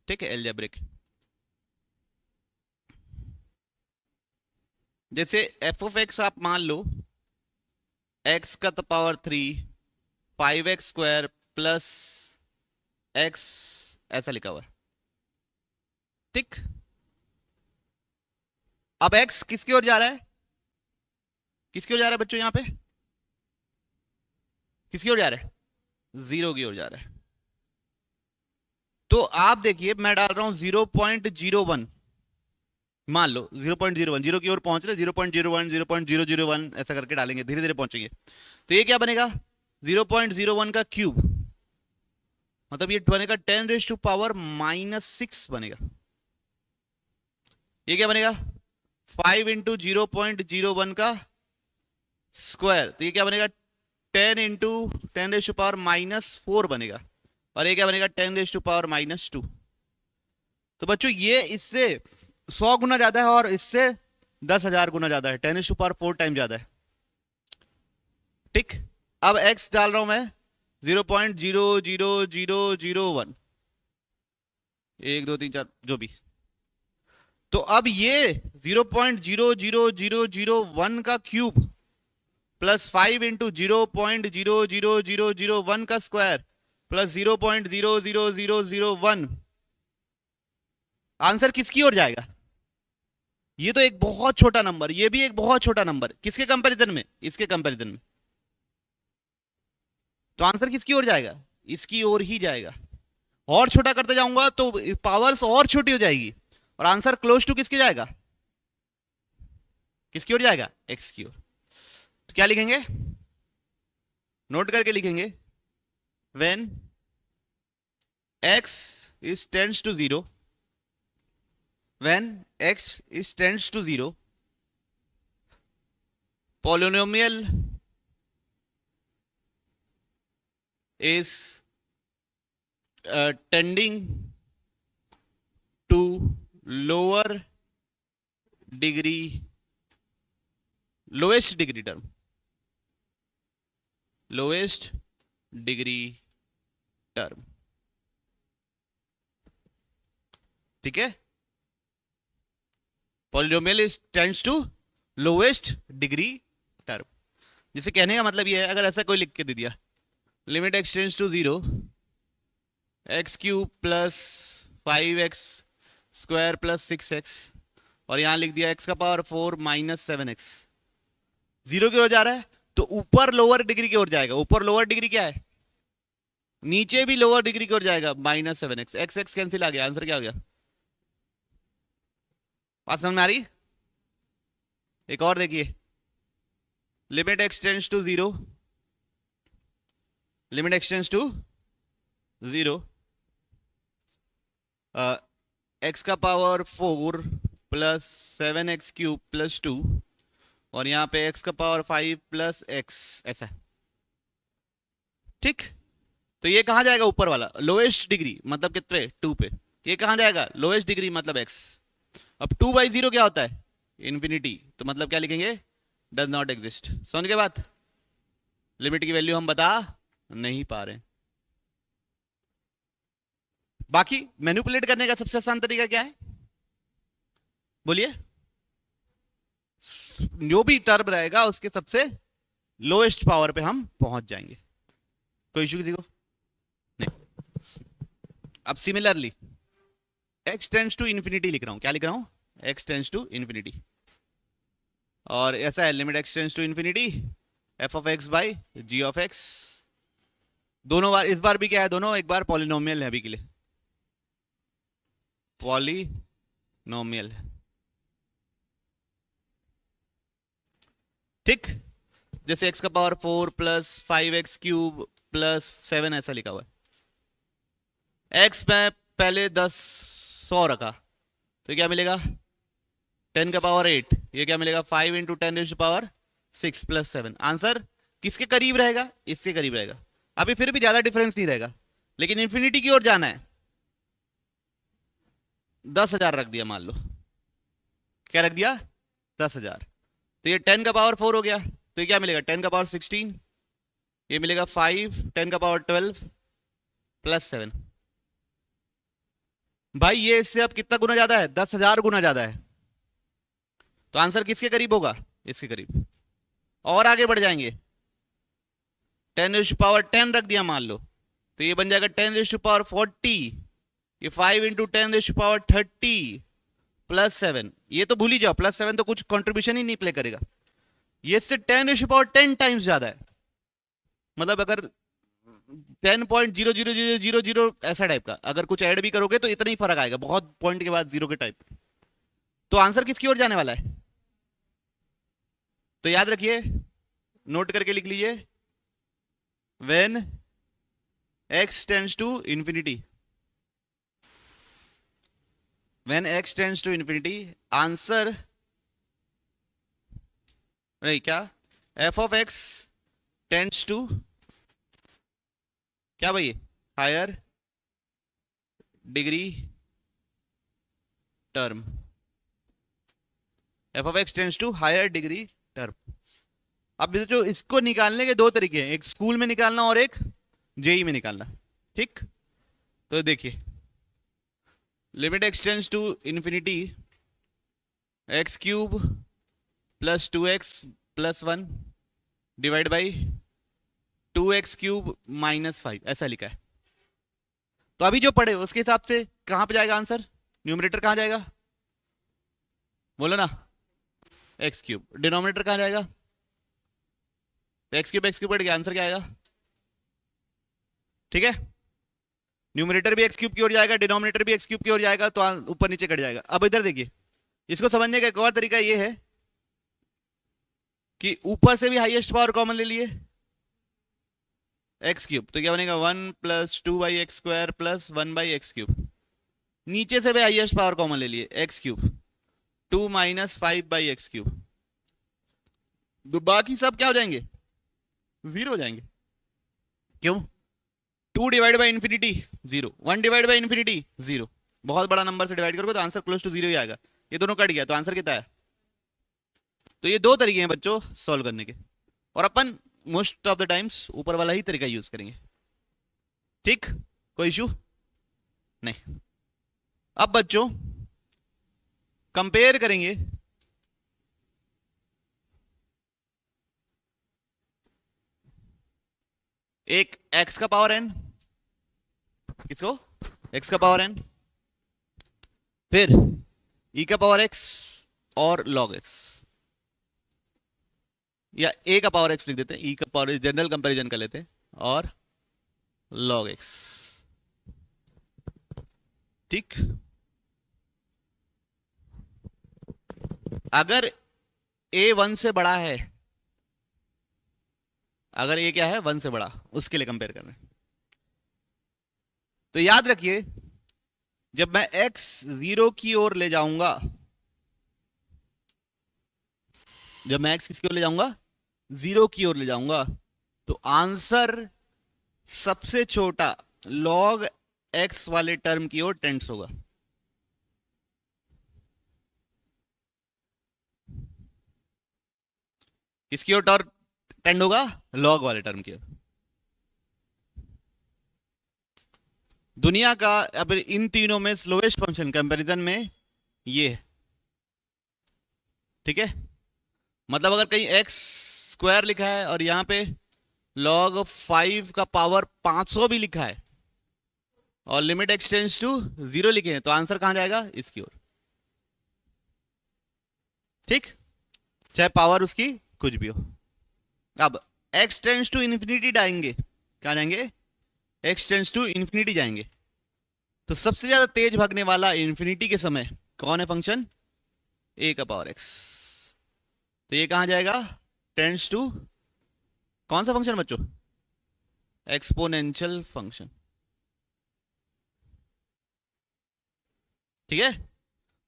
ठीक है। एल्जेब्रिक जैसे f ऑफ x आप मान लो x का power 3 5x square plus x ऐसा लिखा हुआ है, ठीक। अब x किसकी ओर जा रहा है? किसकी ओर जा रहा है बच्चों? यहां पे किसकी ओर जा रहा है? 0 की ओर जा रहा है। तो आप देखिए मैं डाल रहा हूं 0.01, मान लो 0.01, 0 की ओर पहुंच रहे, 0.01 0.001 ऐसा करके डालेंगे, धीरे धीरे पहुंचेंगे। तो ये क्या बनेगा? 0.01 का क्यूब, मतलब ये बनेगा 10⁻⁻⁻6 बनेगा। ये क्या बनेगा? 5 इंटू 0.01 का स्क्वायर, तो ये क्या बनेगा? 10 इंटू 10⁻⁻4 बनेगा। और ये क्या बनेगा? 10⁻⁻2। तो बच्चों ये इससे 100 गुना ज्यादा है और इससे 10,000 गुना ज्यादा है, 10⁻4 टाइम ज्यादा है, ठीक। अब x डाल रहा हूं मैं 0.00001, 1 2 3 4 जो भी। तो अब ये 0.00001 का क्यूब प्लस 5 इंटू 0.00001 का स्क्वायर प्लस 0.00001, आंसर किसकी ओर जाएगा? ये तो एक बहुत छोटा नंबर, ये भी एक बहुत छोटा नंबर, किसके कंपैरिजन में? इसके कंपैरिजन में। तो आंसर किसकी ओर जाएगा? इसकी ओर ही जाएगा। और छोटा करते जाऊंगा तो पावर्स और छोटी हो जाएगी और आंसर क्लोज टू किसकी जाएगा? किसकी ओर जाएगा? एक्स की ओर। तो क्या लिखेंगे? नोट करके लिखेंगे, when x is tends to 0, when x is tends to 0, polynomial is tending to lower degree, lowest degree term, lowest degree term, ठीक है। Polynomial is tends to lowest degree term. जिसे कहने का मतलब ये है, अगर ऐसा कोई लिख के दे दिया, limit x tends to 0, x cube plus 5x square plus 6x, और यहां लिख दिया x का पावर 4 माइनस 7x, 0 की ओर जा रहा है तो ऊपर लोअर डिग्री की ओर जाएगा। ऊपर लोअर डिग्री क्या है? नीचे भी लोअर डिग्री की ओर जाएगा, -7x, x x कैंसिल आ गया, आंसर क्या हो गया? बात समझ में आ रही? एक और देखिए, limit x tends to 0, limit x tends to 0, x का power 4 plus 7x cube plus 2, और यहां पे x का पावर 5 प्लस x, ऐसा, ठीक। तो ये कहां जाएगा? ऊपर वाला लोएस्ट डिग्री, मतलब कितने? 2 पे। ये कहां जाएगा? लोएस्ट डिग्री मतलब x। अब 2/0 क्या होता है? इंफिनिटी। तो मतलब क्या लिखेंगे? Does not exist. समझ के बात? लिमिट की वैल्यू हम बता नहीं पा रहे। बाकी मैनिपुलेट करने का सबसे आसान तरीका क्या है? बोलिए। जो भी टर्म रहेगा उसके सबसे लोएस्ट पावर पे हम पहुंच जाएंगे। कोई इशू किसी को नहीं। अब similarly x tends to infinity लिख रहा हूं। क्या लिख रहा हूं? x tends to infinity. और ऐसा है, limit x tends to infinity f of x by g of x। दोनों बार, इस बार भी क्या है? दोनों एक बार पॉलिनोमियल है, अभी के लिए पॉलिनोमियल है, ठीक। जैसे x का power 4 plus 5x cube plus 7 ऐसा लिखा हुआ है। x में पहले 100 रखा तो क्या मिलेगा? 10 का पावर 8, ये क्या मिलेगा 5 इंटू 10⁻6 प्लस 7। आंसर किसके करीब रहेगा, इसके करीब रहेगा। अभी फिर भी ज्यादा डिफरेंस नहीं रहेगा, लेकिन इंफिनिटी की ओर जाना है। 10,000 रख दिया मान लो, क्या रख दिया 10,000, तो ये 10 का पावर 4 हो गया, तो ये क्या मिलेगा 10 का पावर 16, ये मिलेगा 5 10 का पावर 12 प्लस 7। भाई ये इससे अब कितना गुना ज्यादा है, 10,000 गुना ज्यादा है, तो आंसर किसके करीब होगा, इसके करीब। और आगे बढ़ जाएंगे, 10⁻10 रख दिया मान लो, तो ये बन जाएगा 10⁻40, ये 5 इंटू 10⁻30 प्लस 7। ये तो भूल ही जाओ, प्लस 7 तो कुछ कंट्रीब्यूशन ही नहीं प्ले करेगा। ये इससे 10⁻10 टाइम्स ज्यादा है, मतलब अगर 10.00000 ऐसा टाइप का अगर कुछ ऐड भी करोगे तो इतना ही फर्क आएगा, बहुत पॉइंट के बाद जीरो के टाइप। तो आंसर किसकी ओर जाने वाला है, तो याद रखिए, नोट करके लिख लीजिए, when x tends to infinity, when x tends to infinity, answer नहीं क्या, f of x tends to क्या भाई, higher degree term, f of x tends to higher degree term. अब जो इसको निकालने के दो तरीके हैं, एक स्कूल में निकालना और एक जेई में निकालना, ठीक। तो देखिए, limit x tends to infinity x cube plus 2x plus 1 divide by 2x cube minus 5, ऐसा लिखा है। तो अभी जो पढ़े उसके हिसाब से कहां पे जाएगा आंसर, न्यूमरेटर कहां जाएगा, बोलो ना, x क्यूब, डिनोमिनेटर कहां जाएगा, एक्स क्यूब बढ़ गया, आंसर क्या आएगा, ठीक है। न्यूमरेटर भी एक्स क्यूब की ओर जाएगा, डिनोमिनेटर भी एक्स क्यूब की ओर जाएगा, तो ऊपर नीचे कट जाएगा। अब इधर देखिए, इसको समझने का एक और तरीका ये है कि ऊपर से भी हाईएस्ट पावर कॉमन ले लिए एक्स क्यूब, तो क्या बनेगा 1 प्लस 2/x² प्लस 1/x³। नीचे से भी हाईएस्ट पावर कॉमन ले लिए एक्स क्यूब, 2 माइनस 5/x³। तो बाकी सब क्या हो जाएंगे, जीरो हो जाएंगे। क्यों, 2 divide by infinity 0, 1 divide by infinity 0, बहुत बड़ा नंबर से डिवाइड करोगे तो आंसर क्लोज टू 0 ही आएगा। ये दोनों कट गया तो आंसर कितना है। तो ये दो तरीके हैं बच्चों सॉल्व करने के, और अपन मोस्ट ऑफ द टाइम्स ऊपर वाला ही तरीका यूज करेंगे, ठीक, कोई इशू नहीं। अब बच्चों कंपेयर करेंगे एक x का पावर n, किसको, x का पावर n, फिर e का पावर x और log x, या a का पावर x लिख देते हैं, e का पावर जनरल कंपैरिजन कर लेते हैं, और log x, ठीक। अगर a 1 से बड़ा है, अगर ये क्या है 1 से बड़ा, उसके लिए कंपेयर कर रहे हैं। तो याद रखिए, जब मैं x 0 की ओर ले जाऊंगा, जब मैं x किसकी ओर ले जाऊंगा, 0 की ओर ले जाऊंगा, तो आंसर सबसे छोटा log x वाले टर्म की ओर टेंड्स होगा। किसकी ओर टेंड होगा, लॉग वाले टर्म की ओर। दुनिया का अब इन तीनों में स्लोएस्ट फंक्शन कंपैरिजन में ये है, ठीक है। मतलब अगर कहीं x² लिखा है और यहां पे log 5 का पावर 500 भी लिखा है और लिमिट x टेंड्स टू 0 लिखे हैं, तो आंसर कहां जाएगा, इसकी ओर, ठीक, चाहे पावर उसकी कुछ भी हो। अब x टेंड्स टू इन्फिनिटी जाएंगे, क्या जाएंगे, x टेंड्स टू इन्फिनिटी जाएंगे, तो सबसे ज्यादा तेज भागने वाला इन्फिनिटी के समय कौन है फंक्शन, a का पावर x। तो ये कहां जाएगा, टेंड्स टू कौन सा फंक्शन बच्चों, एक्सपोनेंशियल फंक्शन, ठीक है।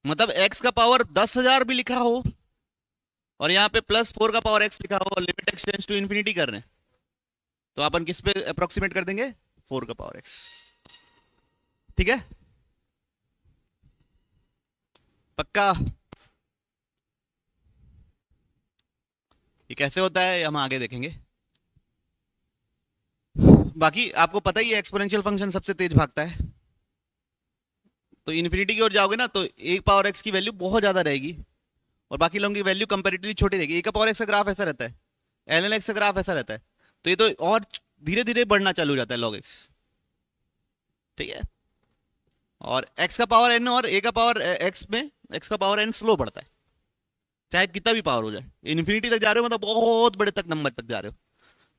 मतलब x का पावर 10,000 भी लिखा हो और यहाँ पे +4 का पावर x लिखा हो और limit x tends to infinity कर रहे हैं, तो अपन किस पे अप्रोक्सीमेट कर देंगे? 4 का पावर x। ठीक है, पक्का? ये कैसे होता है हम आगे देखेंगे। बाकी आपको पता ही है एक्सपोनेंशियल फंक्शन सबसे तेज भागता है, तो इन्फिनिटी की ओर जाओगे ना तो एक पावर एक्स की वैल्यू बहुत ज्यादा रहेगी और बाकी लोगों की वैल्यू कंपेरेटिवली छोटी रहेगी। एक का पावर एक्स का ग्राफ ऐसा रहता है, एल एन एक्स का ग्राफ ऐसा रहता है, तो ये तो और धीरे धीरे बढ़ना चालू हो जाता है लॉग एक्स। ठीक है, और एक्स का पावर एन और ए का पावर एक्स में एक्स का पावर एन स्लो बढ़ता है, चाहे कितना भी पावर हो जाए। इन्फिनिटी तक जा रहे हो मतलब बहुत बड़े तक नंबर तक जा रहे हो,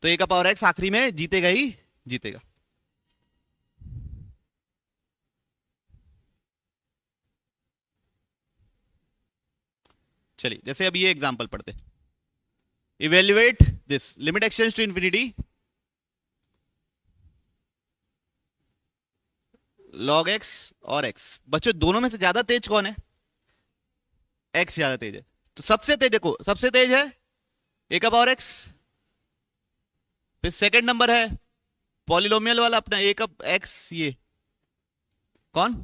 तो ए का पावर एक्स आखिरी में जीतेगा ही जीतेगा। चलिए जैसे अब ये एग्जांपल पढ़ते, evaluate this limit x tends to infinity log x और x। बच्चों दोनों में से ज्यादा तेज कौन है? x ज्यादा तेज है, तो सबसे तेज देखो, सबसे तेज है a का पावर x, फिर सेकंड नंबर है पॉलिनोमियल वाला अपना a का x, ये कौन?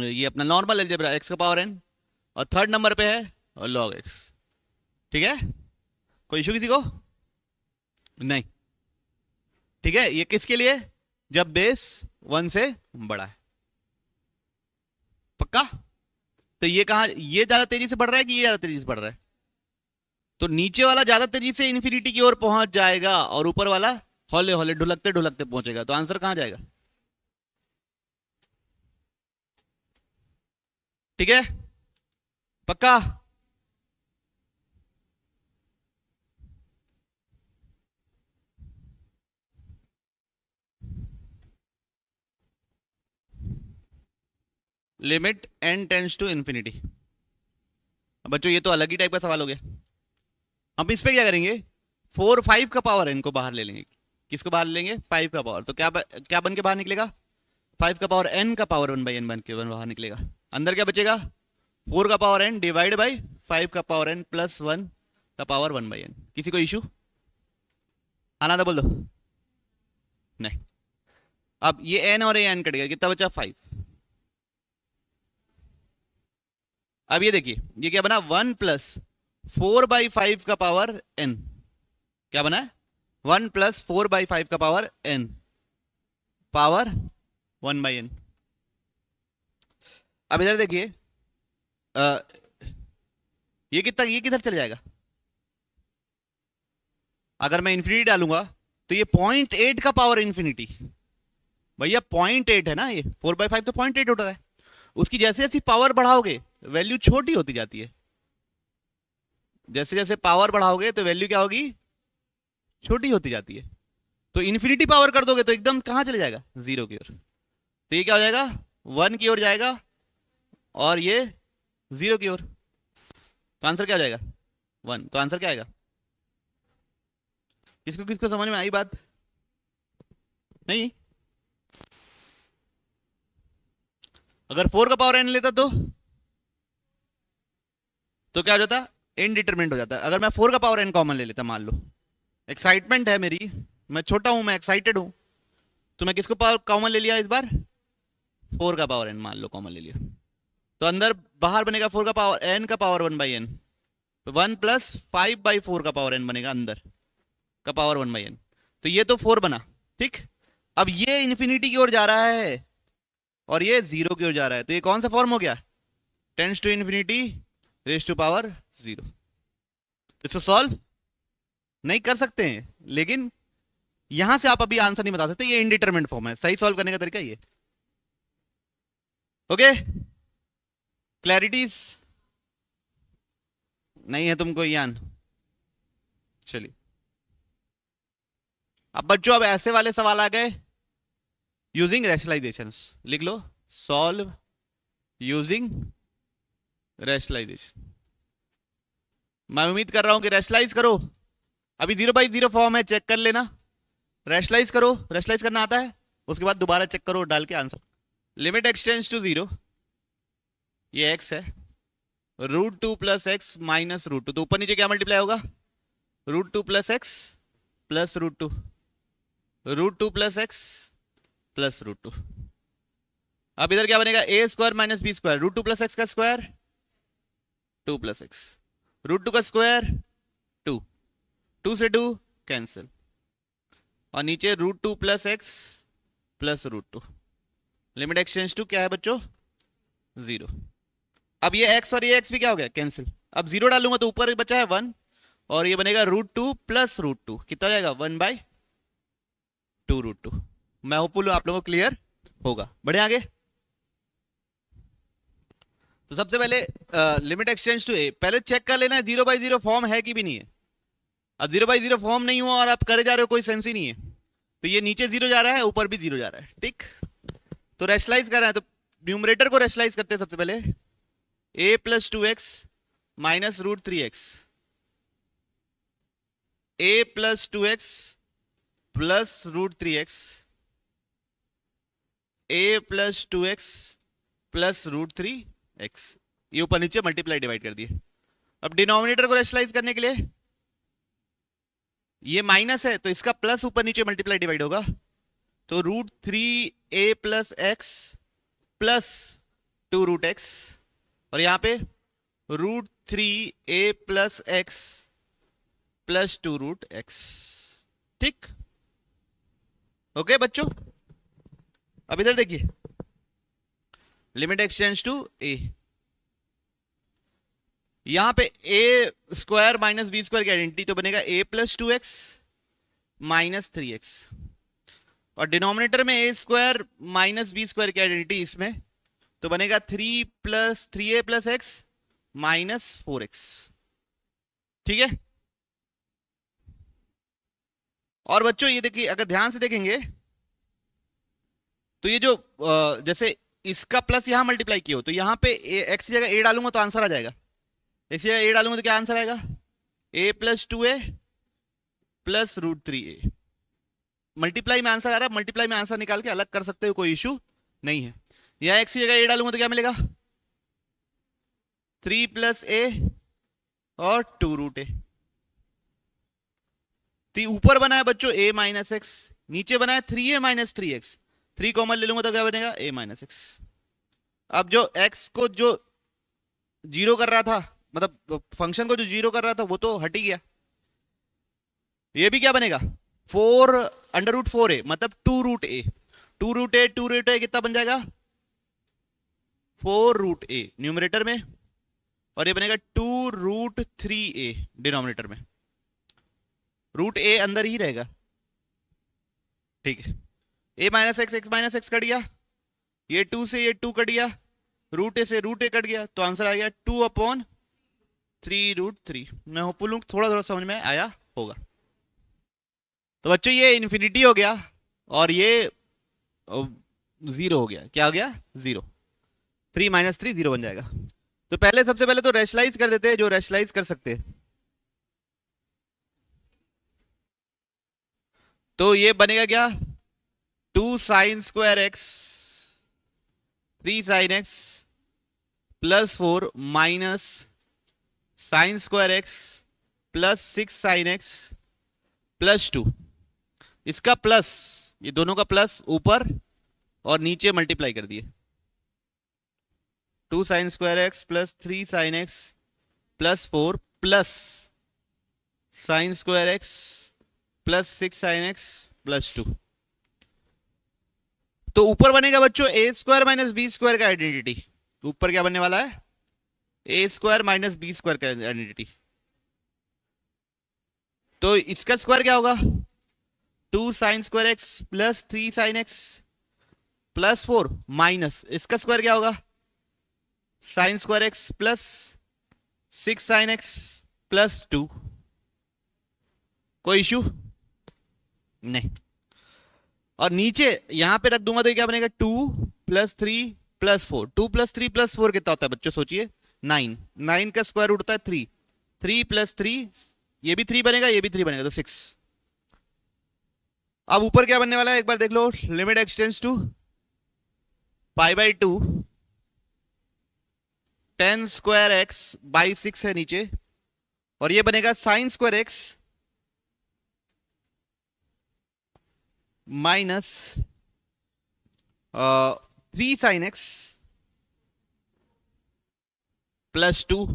ये अपना नॉर्मल अलजेब्रा x का पावर n, और थर्ड नंबर पे है log x। ठीक है, कोई इशू किसी को? नहीं। ठीक है, ये किसके लिए? जब बेस 1 से बड़ा है। पक्का? तो ये कहां, ये ज्यादा तेजी से बढ़ रहा है कि ये ज्यादा तेजी से बढ़ रहा है? तो नीचे वाला ज्यादा तेजी से इन्फिनिटी की ओर पहुंच जाएगा और ऊपर वाला हौले हौले ढुलकते ढुलकते पहुंचेगा। तो आंसर कहां जाएगा? ठीक है, पक्का? Limit n tends to infinity. बच्चों ये तो अलग ही टाइप का सवाल हो गया। हम इस पे क्या करेंगे? 4 5 का पावर n को बाहर ले लेंगे। किसको बाहर ले लेंगे? 5 का पावर। तो क्या बन के बाहर निकलेगा? 5 का पावर n का पावर 1/n बन के बाहर निकलेगा। अंदर क्या बचेगा? 4 का पावर n डिवाइड बाई 5 का पावर n प्लस 1 का पावर 1/n। किसी को इशू? आना था बोल दो। नहीं। अब ये n और ये n कट गया, कितना बचा? 5। अब ये देखिए, ये क्या बना? 1 प्लस 4/5 का पावर n। क्या बना है? 1 प्लस 4/5 का पावर n पावर 1/n। अब इधर देखिए, ये किधर चले जाएगा? अगर मैं इंफिनिटी डालूंगा तो ये 0.8 का पावर इंफिनिटी। भैया 0.8 है ना, ये 4/5 तो 0.8 होता है। उसकी जैसे जैसे पावर बढ़ाओगे वैल्यू छोटी होती जाती है। जैसे जैसे पावर बढ़ाओगे तो वैल्यू क्या होगी? छोटी होती जाती है। तो इन्फिनिटी पावर कर दोगे तो एकदम कहां चले जाएगा? 0 की ओर। तो ये क्या हो जाएगा? 1 की ओर जाएगा और ये 0 की ओर। तो आंसर क्या हो जाएगा? 1। तो आंसर क्या आएगा? किसको किसको समझ में आई बात? नहीं? अगर 4 का पावर n लेता तो क्या हो जाता? इनडिटरमिनेट हो जाता। अगर मैं 4 का पावर n कॉमन ले लेता, मान लो एक्साइटमेंट है मेरी, मैं छोटा हूं, मैं एक्साइटेड हूं, तो मैं किसको पावर कॉमन ले लिया इस बार? 4 का पावर n मान लो कॉमन ले लिया, तो अंदर बाहर बनेगा 4 का पावर n का पावर 1/n। 1 प्लस 5/4 का पावर n बनेगा अंदर का पावर 1/n। तो ये तो 4 बना। ठीक, अब ये इन्फिनिटी की ओर जा रहा है और ये 0 की ओर जा रहा है, तो ये कौन सा फॉर्म हो गया? Tends to infinity raise to power 0। इसको सॉल्व नहीं कर सकते हैं, लेकिन यहां से आप अभी आंसर नहीं बता सकते, ये इनडिटरमिनेट फॉर्म है। सही सॉल्व करने का तरीका ये। ओके, क्लैरिटीज नहीं है तुमको यान? चलिए अब बच्चों, अब ऐसे वाले सवाल आ गए यूजिंग रैशनलाइजेशंस। लिख लो, सॉल्व यूजिंग रैशनलाइजेशन। मैं उम्मीद कर रहा हूं कि रैशनलाइज करो। अभी 0/0 फॉर्म है, चेक कर लेना। रैशनलाइज करो, रैशनलाइज करना आता है, उसके बाद दोबारा चेक करो डाल के आंसर। लिमिट एक्सटेंड्स टू 0 ये x है, √2 प्लस एक्स माइनस √2, तो ऊपर नीचे क्या मल्टीप्लाई होगा, √2 plus x plus √2, √2 plus x plus √2। अब इधर क्या बनेगा, A square minus B square, √2 plus x का स्क्वायर 2 प्लस एक्स, √2 का स्क्वायर 2, 2 से 2 कैंसिल, और नीचे √2 plus x plus √2, limit x tends to क्या है बच्चों, 0। अब ये x और ये x भी क्या हो गया, कैंसिल। अब 0 डालूंगा तो ऊपर बचा है 1, और ये बनेगा √2 प्लस √2, कितना हो जाएगा 1/2 √2। मैं होपफुल हूं आप लोगों को क्लियर होगा। बढ़े आगे। तो सबसे पहले लिमिट एक्सचेंज टू ए, पहले चेक कर लेना है 0/0 फॉर्म है कि भी नहीं है। अब 0/0 फॉर्म नहीं हुआ और आप करे जा रहे हो, कोई सेंस ही नहीं है। तो ये नीचे 0 जा रहा है, ऊपर भी 0 जा रहा है, ठीक। तो रेशनलाइज कर रहे हैं, तो न्यूमरेटर को रेशनलाइज करते हैं सबसे पहले, a plus 2x minus √3x, a plus 2x plus √3x, a plus 2x plus √3x, ये ऊपर नीचे मल्टीप्लाई डिवाइड कर दिए। अब डिनोमिनेटर को रेशनलाइज करने के लिए, ये माइनस है तो इसका प्लस ऊपर नीचे मल्टीप्लाई डिवाइड होगा, तो √3a plus x plus 2√x, और यहां पे √3a plus x plus 2√x, ठीक। ओके बच्चों, अब इधर देखिए, लिमिट एक्सचेंज टू a, यहां पे a square minus B square की आइडेंटिटी, तो बनेगा a plus 2x minus 3x, और डिनोमिनेटर में a square minus B square की आइडेंटिटी इसमें, तो बनेगा 3a plus x minus 4x, ठीक है। और बच्चों ये देखिए, अगर ध्यान से देखेंगे तो ये जो जैसे इसका प्लस यहां मल्टीप्लाई किया हो, तो यहां पे x की जगह a डालूंगा तो आंसर आ जाएगा, इसी जगह a डालूंगा तो क्या आंसर आएगा, a plus 2a plus √3a, multiply में आंसर आ रहा है, मल्टीप्लाई में आंसर निकाल के अलग कर सकते हो, कोई इशू नहीं है। यहां x की जगह a डालूंगा तो क्या मिलेगा, 3 प्लस a और 2√a, तो ऊपर बना है बच्चों a माइनस एक्स, नीचे बना है 3a माइनस 3x, 3 कॉमन ले लूंगा तो क्या बनेगा a माइनस एक्स। अब जो x को जो 0 कर रहा था, मतलब फंक्शन को जो 0 कर रहा था वो तो हट ही गया, ये भी क्या बनेगा 4 √4a, मतलब 2√a, 2√a कितना बन जाएगा 4√a न्यूमरेटर में, और ये बनेगा 2√3a डिनोमिनेटर में, √a अंदर ही रहेगा, ठीक है। a minus x minus x cut गया, ये 2 से ये 2 कट गया, √a से √a कट गया, तो आंसर आ गया 2/3√3। मैं होपफुल हूं थोड़ा थोड़ा समझ में आया होगा। तो बच्चों ये इन्फिनिटी हो गया और ये 0 हो गया, क्या हो गया 0, 3 माइनस 3 0 बन जाएगा। तो पहले सबसे पहले तो रेशनलाइज कर देते हैं, जो रेशनलाइज कर सकते हैं, तो ये बनेगा क्या 2 sine square x 3 sine x plus 4 minus sign square x plus 6 sine x plus 2, इसका प्लस, ये दोनों का प्लस ऊपर और नीचे मल्टीप्लाई कर दिए, 2 sine square x plus 3 sine x plus 4 plus sine square x plus 6 sine x plus 2। तो ऊपर बनेगा बच्चों a square minus B square का आइडेंटिटी, ऊपर क्या बनने वाला है a square minus B square का आइडेंटिटी, तो इसका स्क्वायर क्या होगा 2 sine square x plus 3 sine x plus 4 minus इसका स्क्वायर क्या होगा sine square x plus 6 sine x plus 2। कोई इशू नहीं। और नीचे यहां पे रख दूंगा तो ये क्या बनेगा 2 प्लस 3 प्लस 4, 2 प्लस 3 प्लस 4 कितना होता है बच्चों सोचिए 9, 9 का स्क्वायर रूट होता है 3, 3 प्लस 3 ये भी 3 बनेगा, ये भी 3 बनेगा, तो 6। अब ऊपर क्या बनने वाला है एक बार देख लो, limit x tends to π/2 tan square x by 6 है नीचे, और ये बनेगा sine square x minus 3 sine x plus 2।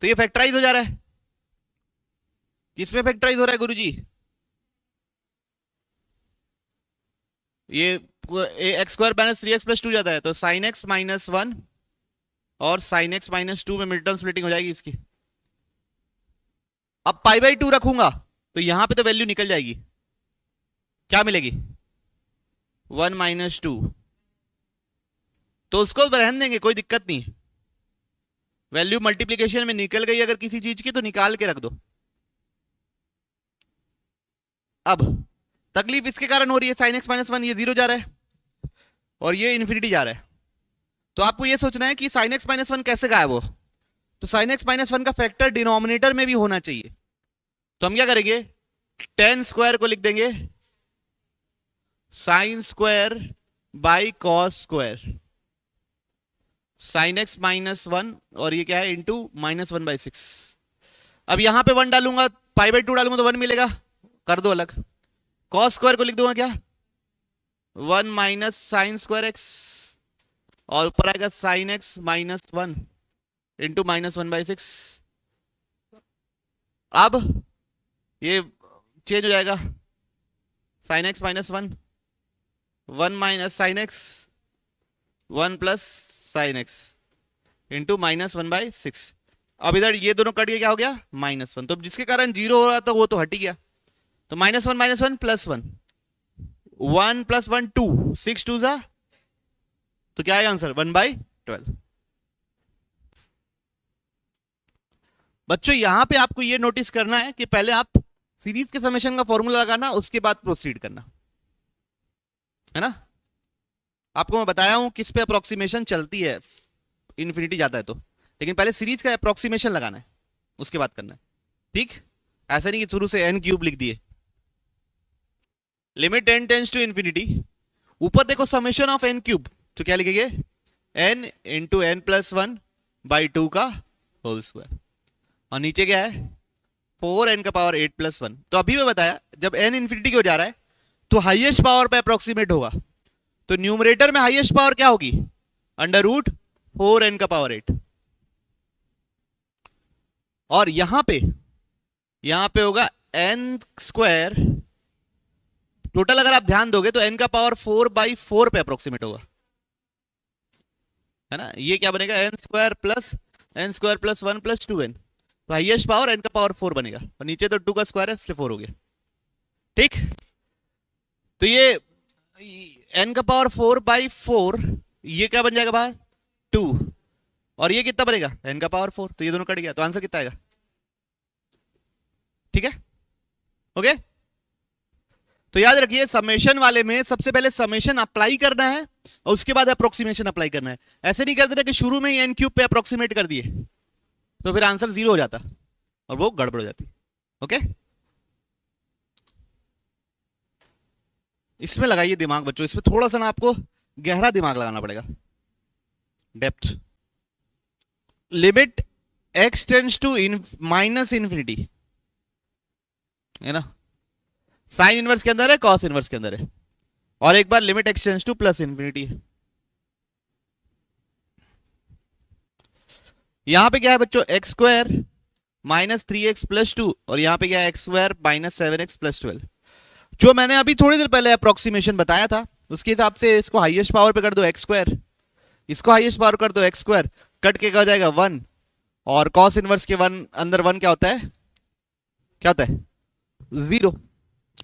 तो ये फैक्टराइज हो जा रहा है। किसमें फैक्टराइज हो रहा है गुरुजी? ये x square minus 3x plus 2 जाता है, तो साइन एक्स माइनस 1 और साइन एक्स माइनस 2 में मिड टर्म स्प्लिटिंग हो जाएगी इसकी। अब पाई बाई 2 रखूंगा तो यहां पे तो वैल्यू निकल जाएगी, क्या मिलेगी? 1 माइनस 2। तो उसको रहने देंगे, कोई दिक्कत नहीं। वैल्यू मल्टीप्लीकेशन में निकल गई अगर किसी चीज की तो निकाल के रख दो। अब तकलीफ इसके कारण हो रही है, साइन एक्स माइनस 1 ये 0 जा रहा है और ये इन्फिनिटी जा रहा है। तो आपको ये सोचना है कि साइन एक्स माइनस 1 कैसे गायब हो। तो साइन एक्स माइनस 1 का फैक्टर डिनोमिनेटर में भी होना चाहिए। तो हम क्या करेंगे, टेन स्क्वायर को लिख देंगे sine square by cos square, sign x minus 1 और ये क्या है इंटू माइनस 1/6। अब यहां पे 1 डालूंगा, पाई बाई 2 डालूंगा तो 1 मिलेगा, कर दो अलग। कॉस स्क्वायर को लिख दूंगा क्या, 1 माइनस साइन स्क्वायर एक्स, और ऊपर आएगा sign x minus 1 into minus 1/6। अब ये चेंज हो जाएगा, sign x minus 1, 1 minus sine x, 1 plus sine x into minus 1/6। अब इधर ये दोनों कट के क्या हो गया, -1। तो जिसके कारण 0 हो रहा था वो तो हट ही गया। तो -1 प्लस 1, 1 प्लस 1 2, 6 2 जा, तो क्या आएगा आंसर 1/12। बच्चों यहां पे आपको ये नोटिस करना है कि पहले आप सीरीज के समेशन का फॉर्मूला लगाना, उसके बाद प्रोसीड करना है ना। आपको मैं बताया हूं किस पे अप्रोक्सीमेशन चलती है, इन्फिनिटी जाता है तो, लेकिन पहले सीरीज का अप्रोक्सीमेशन लगाना है, उसके बाद करना है। ठीक, ऐसा नहीं कि शुरू से n क्यूब लिख दिए। Limit n tends to infinity, ऊपर देखो समेशन ऑफ n क्यूब, तो क्या लिखेंगे n इंटू n प्लस 1/2 का होल स्क्वायर, और नीचे क्या है 4n का पावर 8 प्लस 1। तो अभी मैं बताया जब n इन्फिनिटी की हो जा रहा है तो हाईएस्ट पावर पे अप्रोक्सीमेट होगा। तो न्यूमरेटर में हाईएस्ट पावर क्या होगी, √4n का पावर 8, और यहां पे होगा n स्क्वायर। टोटल अगर आप ध्यान दोगे तो n का पावर 4/4 पे अप्रोक्सीमेट होगा, है ना। ये क्या बनेगा n square plus 1 plus 2n, तो हाईएस्ट पावर n का पावर 4 बनेगा, और नीचे तो 2 का स्क्वायर है इसलिए 4 हो गया। ठीक, तो ये n का पावर 4/4 ये क्या बन जाएगा बाहर 2, और ये कितना बनेगा n का पावर 4, तो ये दोनों कट गया, तो आंसर कितना आएगा। ठीक है, ओके। तो याद रखिए समेशन वाले में सबसे पहले समेशन अप्लाई करना है और उसके बाद अप्रोक्सीमेशन अप्लाई करना है। ऐसे नहीं कर देना कि शुरू में ही n क्यूब पे अप्रोक्सीमेट कर दिए तो फिर आंसर 0 हो जाता और वो गड़बड़ हो जाती। ओके, इसमें लगाइए दिमाग बच्चों, इसमें थोड़ा सा ना आपको गहरा दिमाग लगाना पड़ेगा, depth. Limit x tends to minus infinity, है ना, साइन इनवर्स के अंदर है, कॉस इनवर्स के अंदर है, और एक बार limit x tends to plus infinity है। यहां पे क्या है बच्चों, x square minus 3x plus 2, और यहां पे क्या है x square minus 7x plus 12। जो मैंने अभी थोड़ी देर पहले अप्रोक्सीमेशन बताया था उसके हिसाब से इसको हाईएस्ट पावर पे कर दो x स्क्वायर, इसको हाईएस्ट पावर कर दो x स्क्वायर, कट के क्या हो जाएगा 1, और कॉस इनवर्स के 1 अंदर 1 क्या होता है, 0।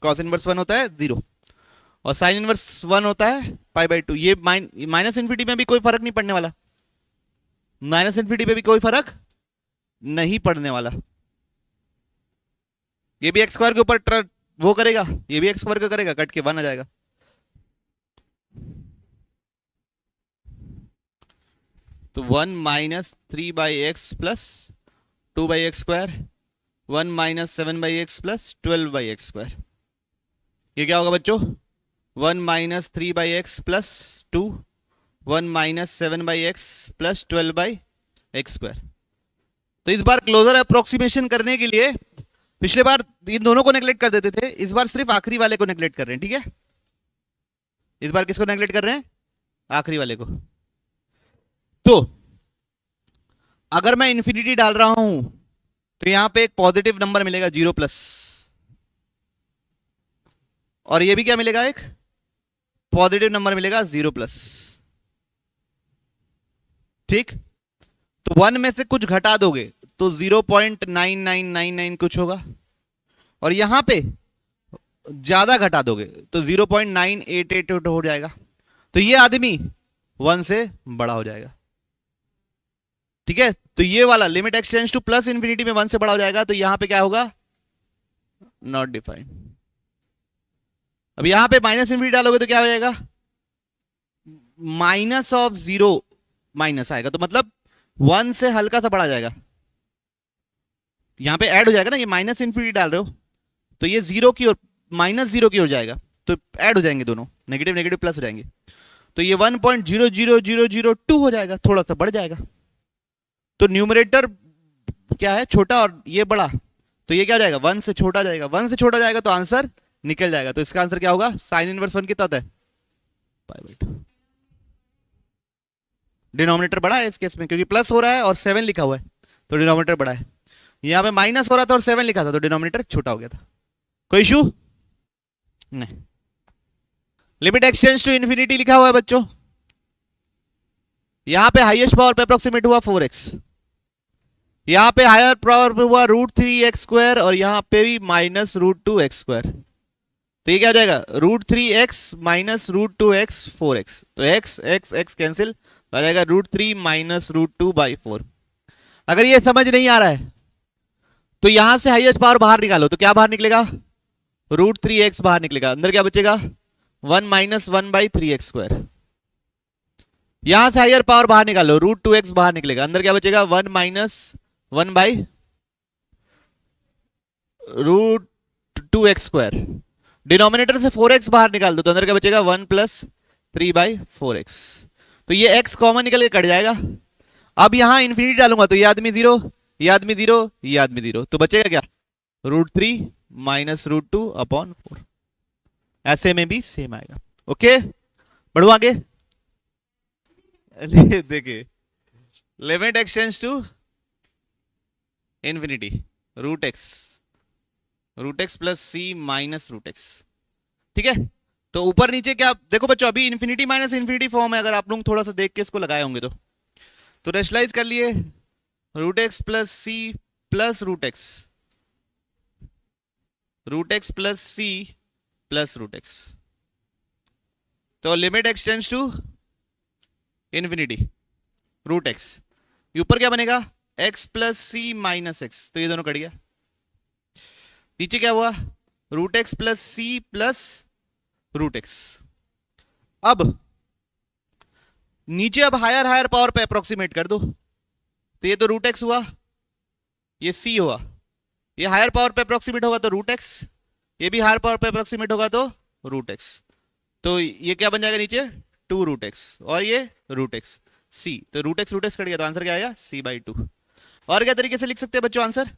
कॉस इनवर्स 1 होता है 0, और साइन इनवर्स 1 होता है π/2। ये माइनस इन्फिनिटी में भी कोई फर्क नहीं पड़ने वाला, माइनस इन्फिनिटी में भी कोई फर्क नहीं पड़ने वाला। ये भी एक्स स्क्वायर के ऊपर वो करेगा, ये भी एक्स स्क्वायर का करेगा, कट के 1 आ जाएगा। तो 1 minus 3/x plus 2/x square, 1 minus 7/x plus 12/x square. ये क्या होगा बच्चों, 1 minus 3/x plus 2, 1 minus 7/x plus 12/x²। तो इस बार क्लोजर अप्रोक्सीमेशन करने के लिए, पिछले बार इन दोनों को नेगलेक्ट कर देते थे, इस बार सिर्फ आखिरी वाले को नेगलेक्ट कर रहे हैं, ठीक है। इस बार किसको नेगलेक्ट कर रहे हैं? आखिरी वाले को। तो अगर मैं इंफिनिटी डाल रहा हूं तो यहां पे एक पॉजिटिव नंबर मिलेगा 0+, और ये भी क्या मिलेगा? एक पॉजिटिव नंबर मिलेगा 0+। ठीक, तो 1 में से कुछ घटा दोगे तो 0.9999 कुछ होगा, और यहां पे ज्यादा घटा दोगे तो 0.988 हो जाएगा। तो ये आदमी 1 से बड़ा हो जाएगा, ठीक है। तो ये वाला limit x tends two plus infinity में 1 से बड़ा हो जाएगा, तो यहां पे क्या होगा? Not defined. अब यहां पे माइनस इंफिनिटी डालोगे तो क्या हो जाएगा? माइनस ऑफ 0 माइनस आएगा, तो मतलब 1 से हल्का सा बड़ा जाएगा। यहां पे ऐड हो जाएगा ना, ये माइनस इंफिनिटी डाल रहे हो तो ये 0 की ओर, -0 की ओर जाएगा, तो ऐड हो जाएंगे दोनों, नेगेटिव नेगेटिव प्लस हो जाएंगे। तो ये 1.00002 हो जाएगा, थोड़ा सा बढ़ जाएगा। तो न्यूमरेटर क्या है? छोटा, और ये बड़ा, तो ये क्या हो जाएगा? 1 से छोटा जाएगा। 1 से छोटा जाएगा तो आंसर निकल जाएगा। तो इसका आंसर क्या होगा? साइन इनवर्स 1 कितना होता है? π/2। डिनोमिनेटर बड़ा है इस केस में, क्योंकि प्लस हो रहा है और 7 लिखा हुआ है, तो डिनोमिनेटर बड़ा है। यहां पे माइनस हो रहा था और 7 लिखा था, तो डिनोमिनेटर छोटा हो गया था। कोई इशू नहीं। लिमिट एक्सटेंड्स टू इंफिनिटी लिखा हुआ है बच्चों। यहां पे हाईएस्ट पावर पे अप्रोक्सीमेट हुआ 4x, यहां पे हायर पावर पे हुआ √3x², और यहां पे भी -√2x²। तो ये क्या हो जाएगा? √3x minus √2x 4x। तो x x x कैंसिल आ जाएगा, √3 माइनस √2/4। अगर ये समझ नहीं आ रहा है तो यहां से हाईएस्ट पावर बाहर निकालो, तो क्या बाहर निकलेगा? √3x बाहर निकलेगा, अंदर क्या बचेगा? 1 माइनस 1/3x²। यहां से हायर पावर बाहर निकालो, √2x बाहर निकलेगा, अंदर क्या बचेगा? 1 माइनस 1/√2x²। डिनोमिनेटर से 4x बाहर निकाल दो, तो अंदर क्या बचेगा? 1 + 3/4x। तो ये x कॉमन निकल के कट जाएगा। अब यहां इंफिनिटी डालूंगा तो ये आदमी 0, ये आदमी 0, ये आदमी 0, तो बचेगा क्या? √3 माइनस √2/4। ऐसे में भी सेम आएगा। ओके, बढ़ो आगे। देखिए, limit x tends to infinity √x plus c minus √x, ठीक है। तो ऊपर नीचे क्या देखो बच्चों, अभी इंफिनिटी माइनस इंफिनिटी फॉर्म है, अगर आप लोग थोड़ा सा देख के इसको लगाए होंगे तो रेशनलाइज कर लिए, √x plus c plus √x, √x plus c plus √x। तो limit x tends to infinity √x, ऊपर क्या बनेगा? x plus c minus x, तो ये दोनों कट गया। नीचे क्या हुआ? √x plus c plus √x। अब नीचे अब हायर हायर पावर पे अप्रोक्सीमेट कर दो, तो ये तो √x हुआ, ये c हुआ, ये हायर पावर पे अप्रोक्सीमेट होगा तो √x, ये भी हायर पावर पे अप्रोक्सीमेट होगा तो √x। तो ये क्या बन जाएगा नीचे? 2√x, और ये √x c, तो √x √x कट गया, तो आंसर क्या आएगा? c/2। और क्या तरीके से लिख सकते हैं बच्चों आंसर?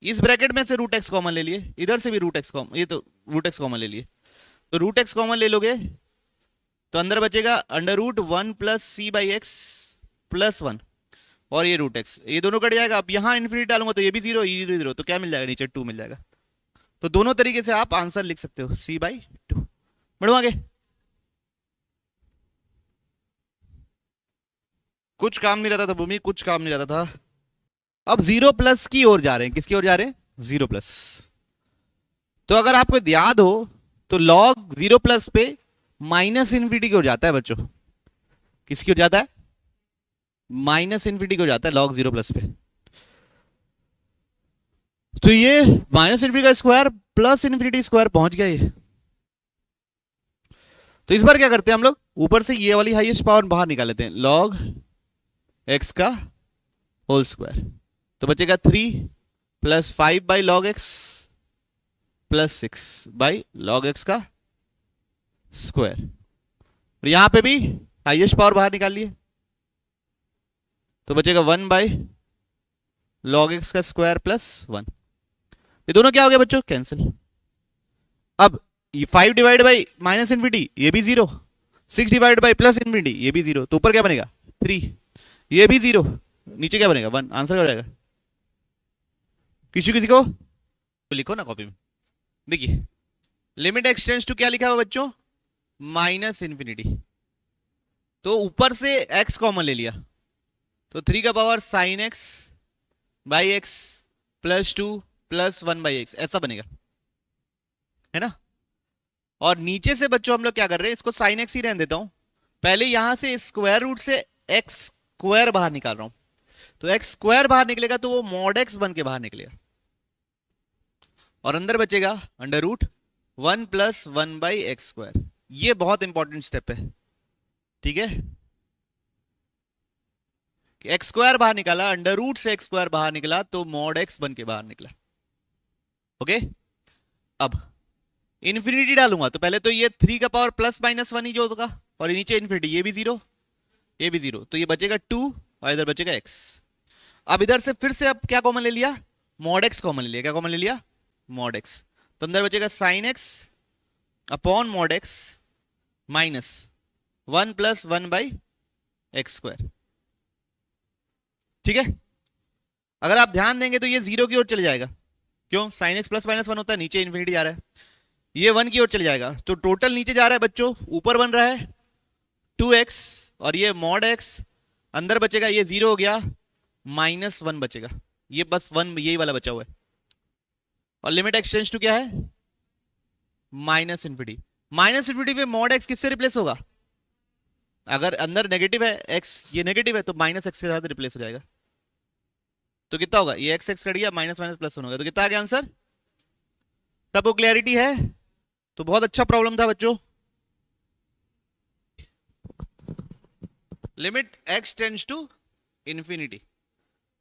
इस ब्रैकेट में से √x कॉमन ले लिए, इधर से भी √x कॉमन, ये तो √x कॉमन ले लिए, तो √x कॉमन ले लोगे तो अंदर बचेगा √1 + c/x + 1, और ये √x, ये दोनों कट जाएगा। अब यहां इंफिनिटी डालूंगा तो ये भी 0, ये 0, तो क्या मिल जाएगा? नीचे 2 मिल जाएगा। तो दोनों तरीके से आप आंसर लिख सकते हो, c/2। बढ़ो आगे। कुछ काम नहीं रहता था भूमि, कुछ काम नहीं रहता था। अब 0+ की ओर जा रहे हैं, किसकी ओर जा रहे हैं? 0+। तो अगर आपको याद हो तो log 0+ पे माइनस इंफिनिटी की ओर जाता है बच्चों। किसकी ओर जाता है? माइनस इंफिनिटी की ओर जाता है log 0+ पे। तो ये माइनस इंफिनिटी का स्क्वायर प्लस इंफिनिटी स्क्वायर पहुंच गया ये। तो इस बार क्या करते हैं हम लोग? ऊपर से ये वाली हाईएस्ट पावर बाहर निकाल लेते हैं, log x का होल स्क्वायर, तो बचेगा 3 + 5/log x + 6/log x का स्क्वायर। और यहां पे भी हाईएस्ट पावर बाहर निकाल लिए, तो बचेगा 1/log x का स्क्वायर प्लस 1। ये दोनों क्या हो गया बच्चों, कैंसिल। अब 5 डिवाइड बाई माइनस इन्फिनिटी ये भी 0, 6 डिवाइड बाई प्लस इन्फिनिटी ये भी 0, तो ऊपर क्या बनेगा 3, ये भी 0, नीचे क्या बनेगा 1। आंसर क्या हो जाएगा? किसी किसी को तो लिखो ना कॉपी में। देखिए लिमिट एक्सटेंड्स टू क्या लिखा हुआ बच्चों, माइनस इन्फिनिटी। तो ऊपर से x कॉमन ले लिया, तो 3 का power sine x by x plus 2 plus 1 by x, ऐसा बनेगा, है ना। और नीचे से बच्चों हम लोग क्या कर रहे हैं, इसको साइन x ही रहने देता हूं। पहले यहां से स्क्वायर रूट से x स्क्वायर बाहर निकाल रहा हूं, तो x स्क्वायर बाहर निकलेगा तो वो मॉड x बन के बाहर निकलेगा, और अंदर बचेगा under root 1 plus 1 by x square. ये बहुत इंपॉर्टेंट स्टेप है, ठीक है। एक्स स्क्वायर बाहर निकाला, अंडर रूट से एक्स स्क्वायर बाहर निकला तो मॉड एक्स बन के बाहर निकला। ओके, अब इन्फिनिटी डालूंगा तो पहले तो ये 3 का पावर प्लस माइनस 1 ही जो होगा, और नीचे इन्फिनिटी, ये भी 0 ये भी 0, तो ये बचेगा 2 और इधर बचेगा x। अब इधर से फिर से अब क्या कॉमन ले लिया, मॉड x कॉमन ले लिया। क्या कॉमन ले लिया, मॉड x, तो अंदर बचेगा sine x upon mod x minus 1 plus 1 by x square, ठीक है। अगर आप ध्यान देंगे तो ये 0 की ओर चले जाएगा, क्यों, साइन एक्स प्लस माइनस 1 होता है, नीचे इन्फिनिटी जा रहा है, ये 1 की ओर चले जाएगा, तो टोटल नीचे जा रहा है बच्चों, ऊपर बन रहा है 2x और ये मॉड x, अंदर बचेगा ये 0 हो गया, माइनस 1 बचेगा, ये बस 1 यही वाला बचा हुआ है। और लिमिट एक्सटेंड्स टू क्या है, माइनस इन्फिनिटी। माइनस इन्फिनिटी पे मॉड x किससे रिप्लेस होगा, अगर अंदर नेगेटिव है x, ये नेगेटिव है तो माइनस x के साथ रिप्लेस हो जाएगा, तो कितना होगा, ये x कट गया, माइनस माइनस प्लस 1 होगा, तो कितना आ गया आंसर। सबको क्लैरिटी है, तो बहुत अच्छा प्रॉब्लम था बच्चों। Limit x tends to infinity,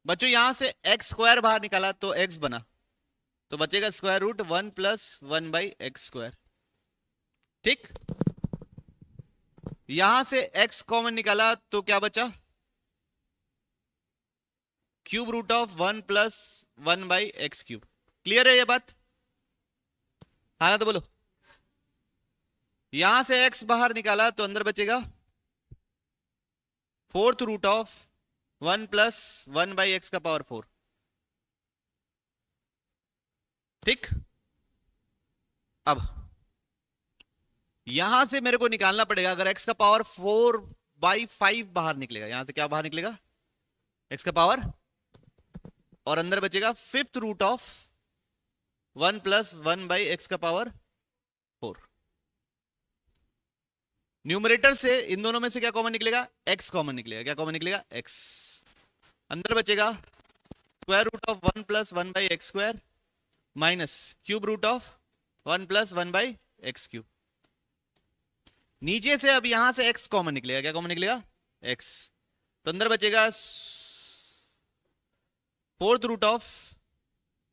बच्चों यहां से x स्क्वायर बाहर निकाला तो x बना, तो बचेगा square root 1 plus 1 by x square, ठीक। यहां से x कॉमन निकाला तो क्या बचा, cube root of 1 plus 1 by x cube. Clear है ये बात, हाँ ना, तो बोलो। यहां से x बाहर निकाला तो अंदर बचेगा fourth root of 1 plus 1 by x का पावर 4, ठीक। अब यहां से मेरे को निकालना पड़ेगा, अगर x का पावर 4/5 बाहर निकलेगा, यहां से क्या बाहर निकलेगा, x का पावर, और अंदर बचेगा fifth root of 1 plus 1 by x का पावर 4। न्यूमरेटर से इन दोनों में से क्या कॉमन निकलेगा, x कॉमन निकलेगा। क्या कॉमन निकलेगा, x। अंदर बचेगा square root of 1 plus 1 by x square minus cube root of 1 plus 1 by x cube. नीचे से अब यहां से x कॉमन निकलेगा। क्या कॉमन निकलेगा, x, तो अंदर बचेगा fourth root of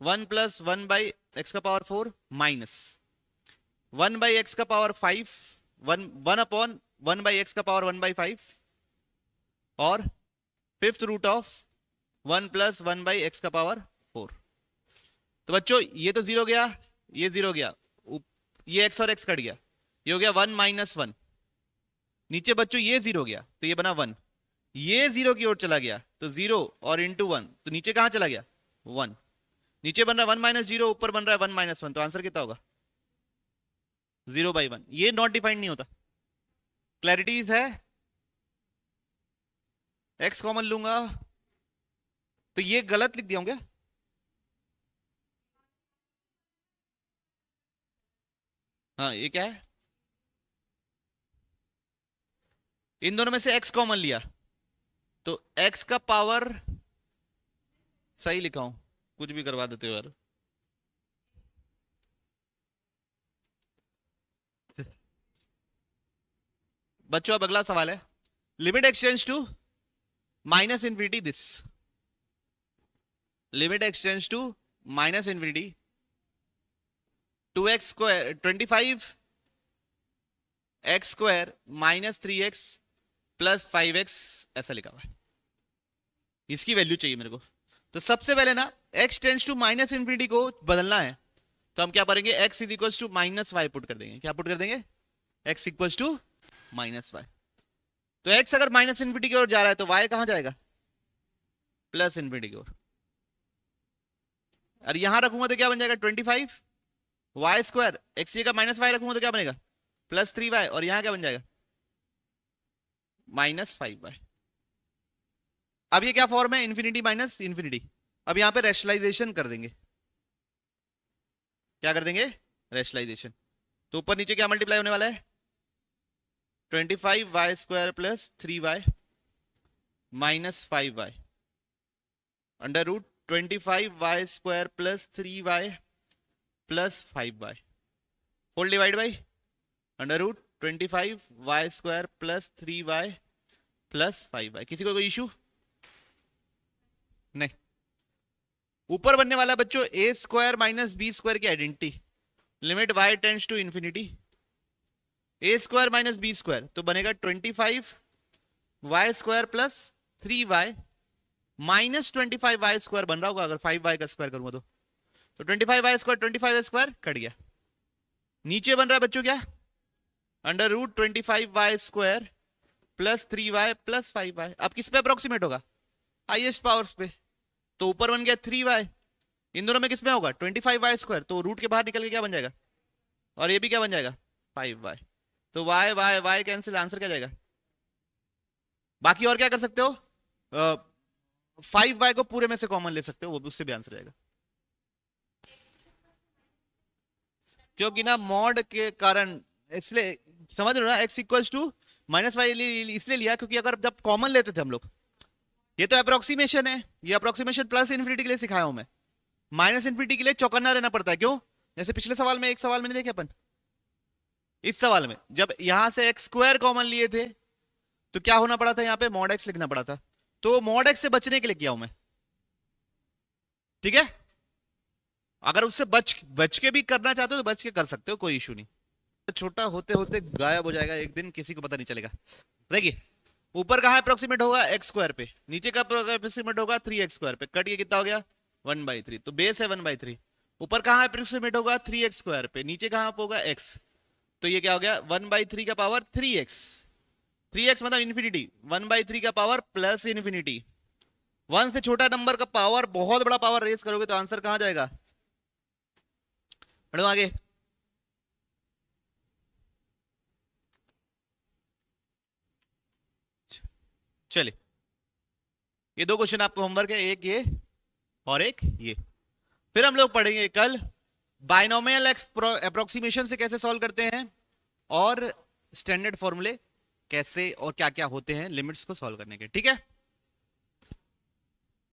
1 plus 1 by x का पावर 4 माइनस 1 बाई एक्स का पावर 5, 1 अपॉन 1 बाई एक्स का पावर 1/5 और fifth root of 1 plus 1 by x का पावर 4। तो बच्चों ये तो 0 गया, ये 0 गया, ये x और x कट गया, ये हो गया 1 माइनस 1। नीचे बच्चों ये 0 गया तो ये बना 1, ये 0 की ओर चला गया तो 0 और इंटू 1, तो नीचे कहां चला गया 1, नीचे बन रहा है 1 माइनस 0, ऊपर बन रहा है 1 माइनस 1, तो आंसर कितना होगा 0/1। ये नॉट डिफाइंड नहीं होता, क्लैरिटीज है। x कॉमन लूंगा तो ये गलत लिख दिया हूं क्या, हाँ ये क्या है, इन दोनों में से x कॉमन लिया तो x का पावर, सही लिखा हूं, कुछ भी करवा देते हो यार। बच्चों अब अगला सवाल है, limit x tends to minus infinity this, limit x tends to minus infinity 2x square 25 x square minus 3x plus 5x ऐसा लिखा हुआ है, इसकी वैल्यू चाहिए मेरे को। तो सबसे पहले ना x tends to minus infinity को बदलना है, तो हम क्या करेंगे, x is equal to minus y put कर देंगे। क्या पुट कर देंगे, x equal to minus y. तो x अगर माइनस इन्फिनिटी की ओर जा रहा है तो y कहां जाएगा, प्लस इन्फिनिटी की ओर। और यहां रखूंगा तो क्या बन जाएगा 25 वाई स्क्वायर, एक्स का माइनस वाई रखूंगा तो क्या बनेगा प्लस 3y, और यहां क्या बन जाएगा माइनस 5y। अब ये क्या फॉर्म है, इन्फिनिटी माइनस इन्फिनिटी। अब यहां पे रेशनलाइजेशन कर देंगे, क्या कर देंगे, रेशनलाइजेशन। तो ऊपर नीचे क्या मल्टीप्लाई होने वाला है, 25y square plus 3y minus 5y under root 25y square plus 3y plus 5y whole divide by under root 25y square plus 3y plus 5y। किसी को कोई इशू नहीं। ऊपर बनने वाला बच्चों A square minus B square की identity, limit y tends to infinity, A square minus B square तो बनेगा 25y square plus 3y minus 25y square बन रहा होगा अगर 5y का स्क्वायर करूंगा तो 25y square 25y square cut गया। नीचे बन रहा है बच्चों क्या, under root 25y square plus 3y plus 5y। अब किस पे अप्रोक्सीमेट होगा, हाईएस्ट पावर्स पे। तो ऊपर बन गया 3y, इन दोनों में किस में होगा 25y स्क्वायर, तो रूट के बाहर निकल के क्या बन जाएगा, और ये भी क्या बन जाएगा 5y। तो y y y cancel, answer क्या जाएगा। बाकी और क्या कर सकते हो, 5y को पूरे में से कॉमन ले सकते हो, वो उससे भी आंसर जाएगा। क्योंकि ना मॉड के कारण, इसलिए समझ रहे हो ना, x equals to minus Y इसलिए लिया क्योंकि अगर जब कॉमन लेते थे हम लोग, ये तो अप्रोक्सीमेशन है, ये अप्रोक्सीमेशन प्लस इन्फिनिटी के लिए सिखाया हूं मैं, माइनस इन्फिनिटी के लिए चौकन्ना रहना पड़ता है। क्यों, जैसे पिछले सवाल में, एक सवाल में नहीं देखे अपन, इस सवाल में जब यहां से एक्स स्क्वायर कॉमन लिए थे तो क्या होना पड़ा था, यहां पे मॉड एक्स लिखना पड़ा था। तो मॉड एक्स से बचने के लिए किया हूं मैं, ठीक है। अगर उससे बच के भी करना चाहते हो तो बच के कर सकते हो, कोई इशू नहीं। छोटा होते होते गायब हो जाएगा एक दिन, किसी को पता नहीं चलेगा। देखिए ऊपर कहां अप्रोक्सीमेट होगा एक्स स्क्वायर पे, नीचे का अप्रोक्सीमेट होगा 3x स्क्वायर पे, कट के कितना हो गया 1/3, तो बेस है 1/3। ऊपर कहां अप्रोक्सीमेट होगा 3x स्क्वायर पे, नीचे कहां होगा x, तो ये क्या हो गया 1/3 का पावर 3x, 3x मतलब इन्फिनिटी, 1/3 का पावर प्लस इन्फिनिटी। 1 से छोटा नंबर का पावर, बहुत बड़ा पावर रेज करोगे तो आंसर कहां जाएगा, बढ़ो आगे। चलिए ये दो क्वेश्चन आपको होमवर्क है, एक ये और एक ये। फिर हम लोग पढ़ेंगे कल बाइनोमियल अप्रोक्सीमेशन से कैसे सॉल्व करते हैं, और स्टैंडर्ड फॉर्मूले कैसे और क्या क्या होते हैं लिमिट्स को सॉल्व करने के, ठीक है।